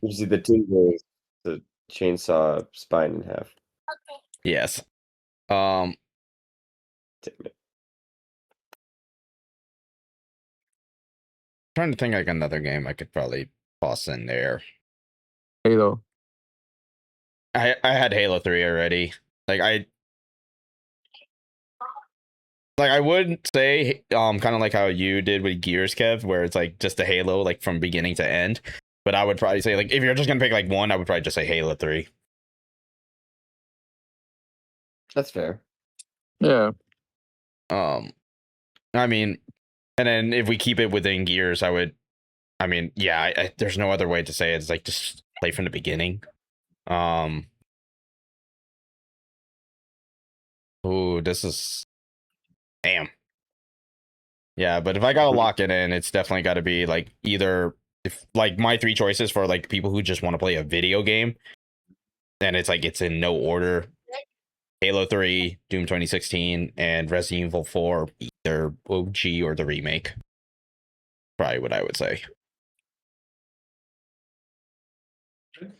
You see the two ways the chainsaw spine in half. Yes. Um Damn it. Trying to think like another game I could probably toss in there. Halo. I had Halo 3 already. I would say kind of like how you did with Gears, Kev, where it's like just a Halo like from beginning to end. But I would probably say like if you're just gonna pick like one, I would probably just say Halo 3. That's fair. Yeah. I mean, and then if we keep it within Gears, there's no other way to say it. It's like just play from the beginning. Oh, this is damn. Yeah, but if I gotta lock it in, it's definitely got to be like either if like my three choices for like people who just want to play a video game, then it's in no order: Halo 3, Doom 2016, and Resident Evil 4, either OG or the remake. Probably what I would say.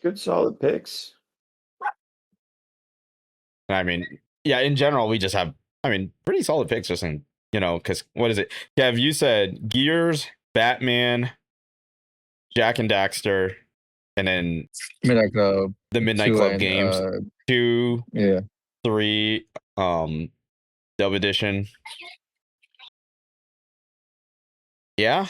Good solid picks. I mean, yeah, in general, we just have, pretty solid picks just in, because what is it? Kev, you said Gears, Batman, Jack and Daxter, and then Midnight Club the Midnight 2 Club and games, 2, yeah. 3, Dub Edition. Yeah.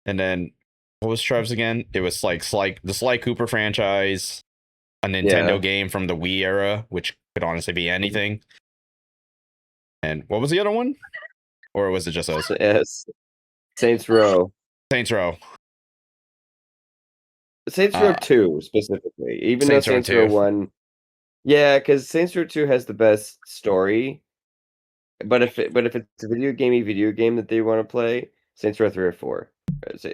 And then what was Trev's again? It was like the Sly Cooper franchise, a Nintendo Yeah. game from the Wii era, which could honestly be anything. And what was the other one? Or was it just those? Yes. Saints Row. Saints Row. Saints Row 2 specifically. Even though Saints Row Saints Row 2. 1. Yeah, because Saints Row 2 has the best story. But if it's a video game that they want to play, Saints Row 3 or 4.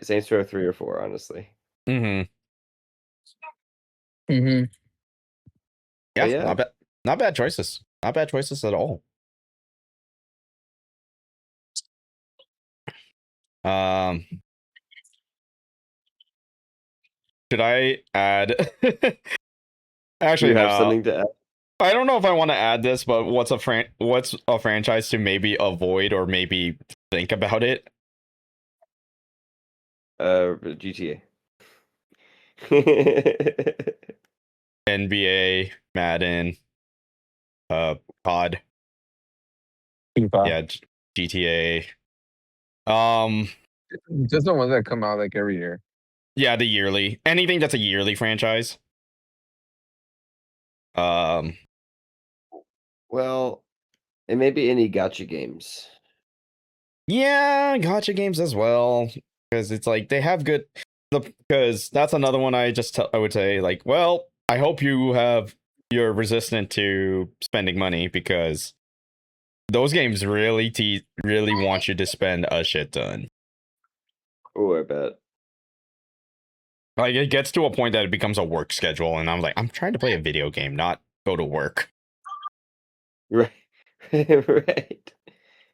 Saints Row 3 or 4, honestly. Mm-hmm. Mm-hmm. Yeah, Yeah. not bad. Not bad choices. Not bad choices at all. Should I add? Do Actually, you have no. something to add? I don't know if I want to add this, but what's a franchise to maybe avoid or maybe think about it? GTA. NBA, Madden, COD, FIFA. yeah, GTA. Just the ones that come out like every year. Yeah, the yearly. Anything that's a yearly franchise. Well, it may be any gacha games. Yeah, gotcha games as well, because it's like they have good. Because that's another one I would say like, well, I hope you're resistant to spending money because those games really want you to spend a shit ton. Oh, I bet. Like it gets to a point that it becomes a work schedule, and I'm like, I'm trying to play a video game, not go to work. Right. Right.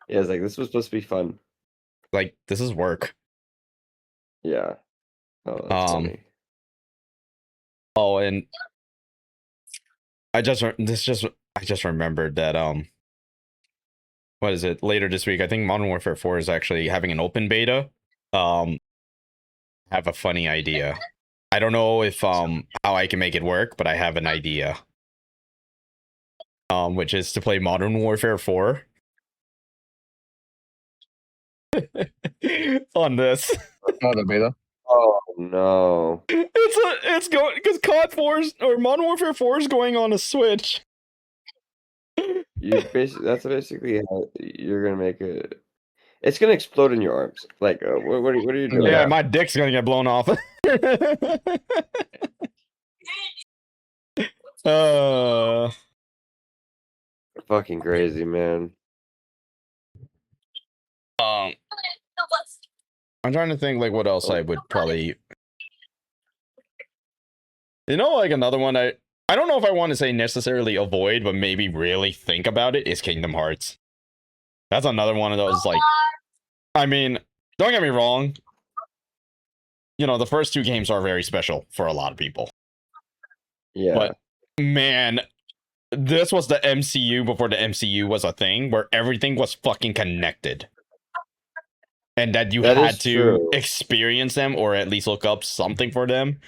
Yeah, it's like this was supposed to be fun. Like this is work. Yeah. Oh, that's funny. Oh, and I just remembered that what is it? Later this week, I think Modern Warfare 4 is actually having an open beta. I have a funny idea. I don't know if how I can make it work, but I have an idea. Which is to play Modern Warfare 4 on this. Oh, the beta. Oh no. It's going because COD 4 or Modern Warfare 4 is going on a Switch. That's basically how you're gonna make it. It's gonna explode in your arms. Like, what are you doing? Yeah, my dick's gonna get blown off. Fucking crazy, man. I'm trying to think like what else I would probably. Like another one I don't know if I want to say necessarily avoid, but maybe really think about it is Kingdom Hearts. That's another one of those like. I mean, don't get me wrong. The first 2 games are very special for a lot of people. Yeah. But man, this was the MCU before the MCU was a thing where everything was fucking connected. And that you had to experience them or at least look up something for them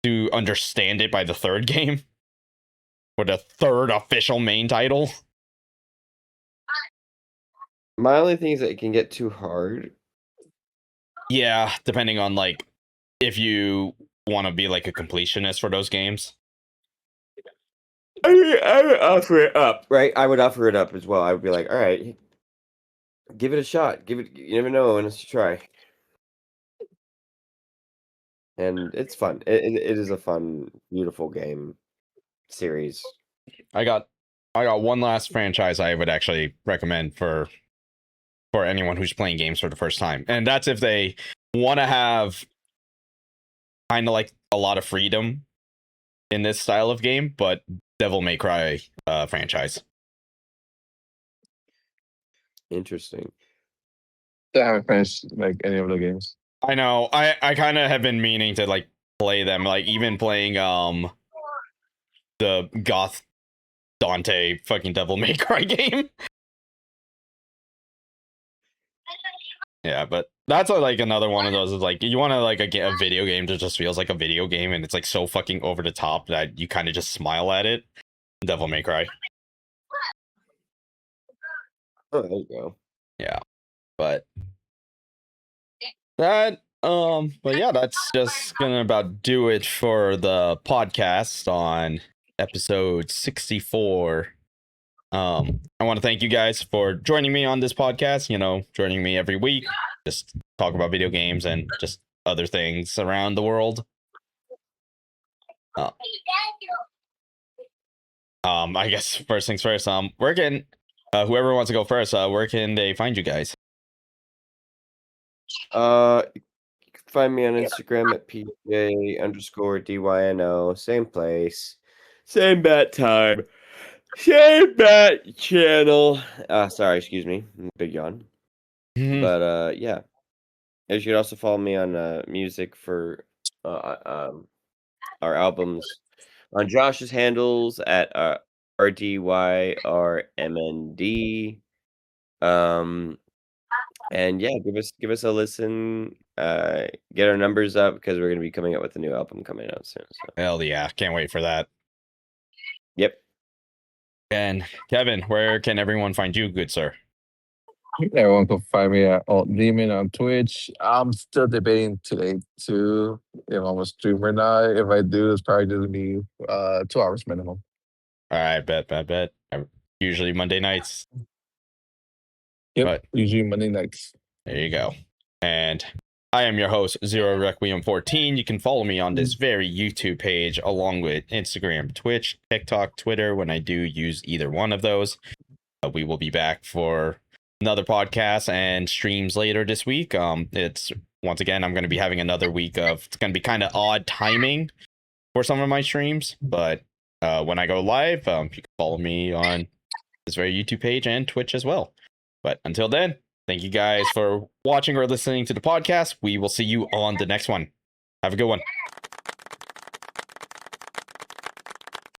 to understand it by the 3rd game. Or the 3rd official main title. My only thing is that it can get too hard. Yeah, depending on like if you want to be like a completionist for those games. I would offer it up, right? I would offer it up as well. I would be like, all right, give it a shot. You never know unless you try. And it's fun. It is a fun, beautiful game series. I got one last franchise I would actually recommend for anyone who's playing games for the first time. And that's if they want to have kind of like a lot of freedom in this style of game, but Devil May Cry franchise. Interesting. I haven't finished like any of the games. I know. I kind of have been meaning to like play them, like even playing the goth Dante fucking Devil May Cry game. Yeah, but that's like another one of those is like you want to like a video game that just feels like a video game and it's like so fucking over the top that you kind of just smile at it. Devil May Cry. Oh, there you go. Yeah, but that but yeah, that's just gonna about do it for the podcast on episode 64. I want to thank you guys for joining me on this podcast, you know, joining me every week, just talk about video games and just other things around the world. Uh, I guess first things first, where can whoever wants to go first, where can they find you guys? You can find me on Instagram at PJ_DYNO. Same place. Same bat time. Same bat channel. Sorry, excuse me. Big yawn. But yeah. You should also follow me on music for our albums on Josh's handles at RDYRMND. And yeah, give us a listen. Get our numbers up because we're gonna be coming out with a new album coming out soon. So. Hell yeah, can't wait for that. Yep. And Kevin, where can everyone find you, good sir? Everyone can find me at Ultdemon on Twitch. I'm still debating today too if I'm a streamer or not. If I do, it's probably just be 2 hours minimum. All right, bet. Usually Monday nights. Yep, But usually Monday nights. there you go. And I am your host, Zero Requiem 14. You can follow me on this very YouTube page, along with Instagram, Twitch, TikTok, Twitter, when I do use either one of those. We will be back for another podcast and streams later this week. It's once again, I'm going to be having another week of, it's going to be kind of odd timing for some of my streams, but when I go live, you can follow me on this very YouTube page and Twitch as well. But until then, thank you guys for watching or listening to the podcast. We will see you on the next one. Have a good one.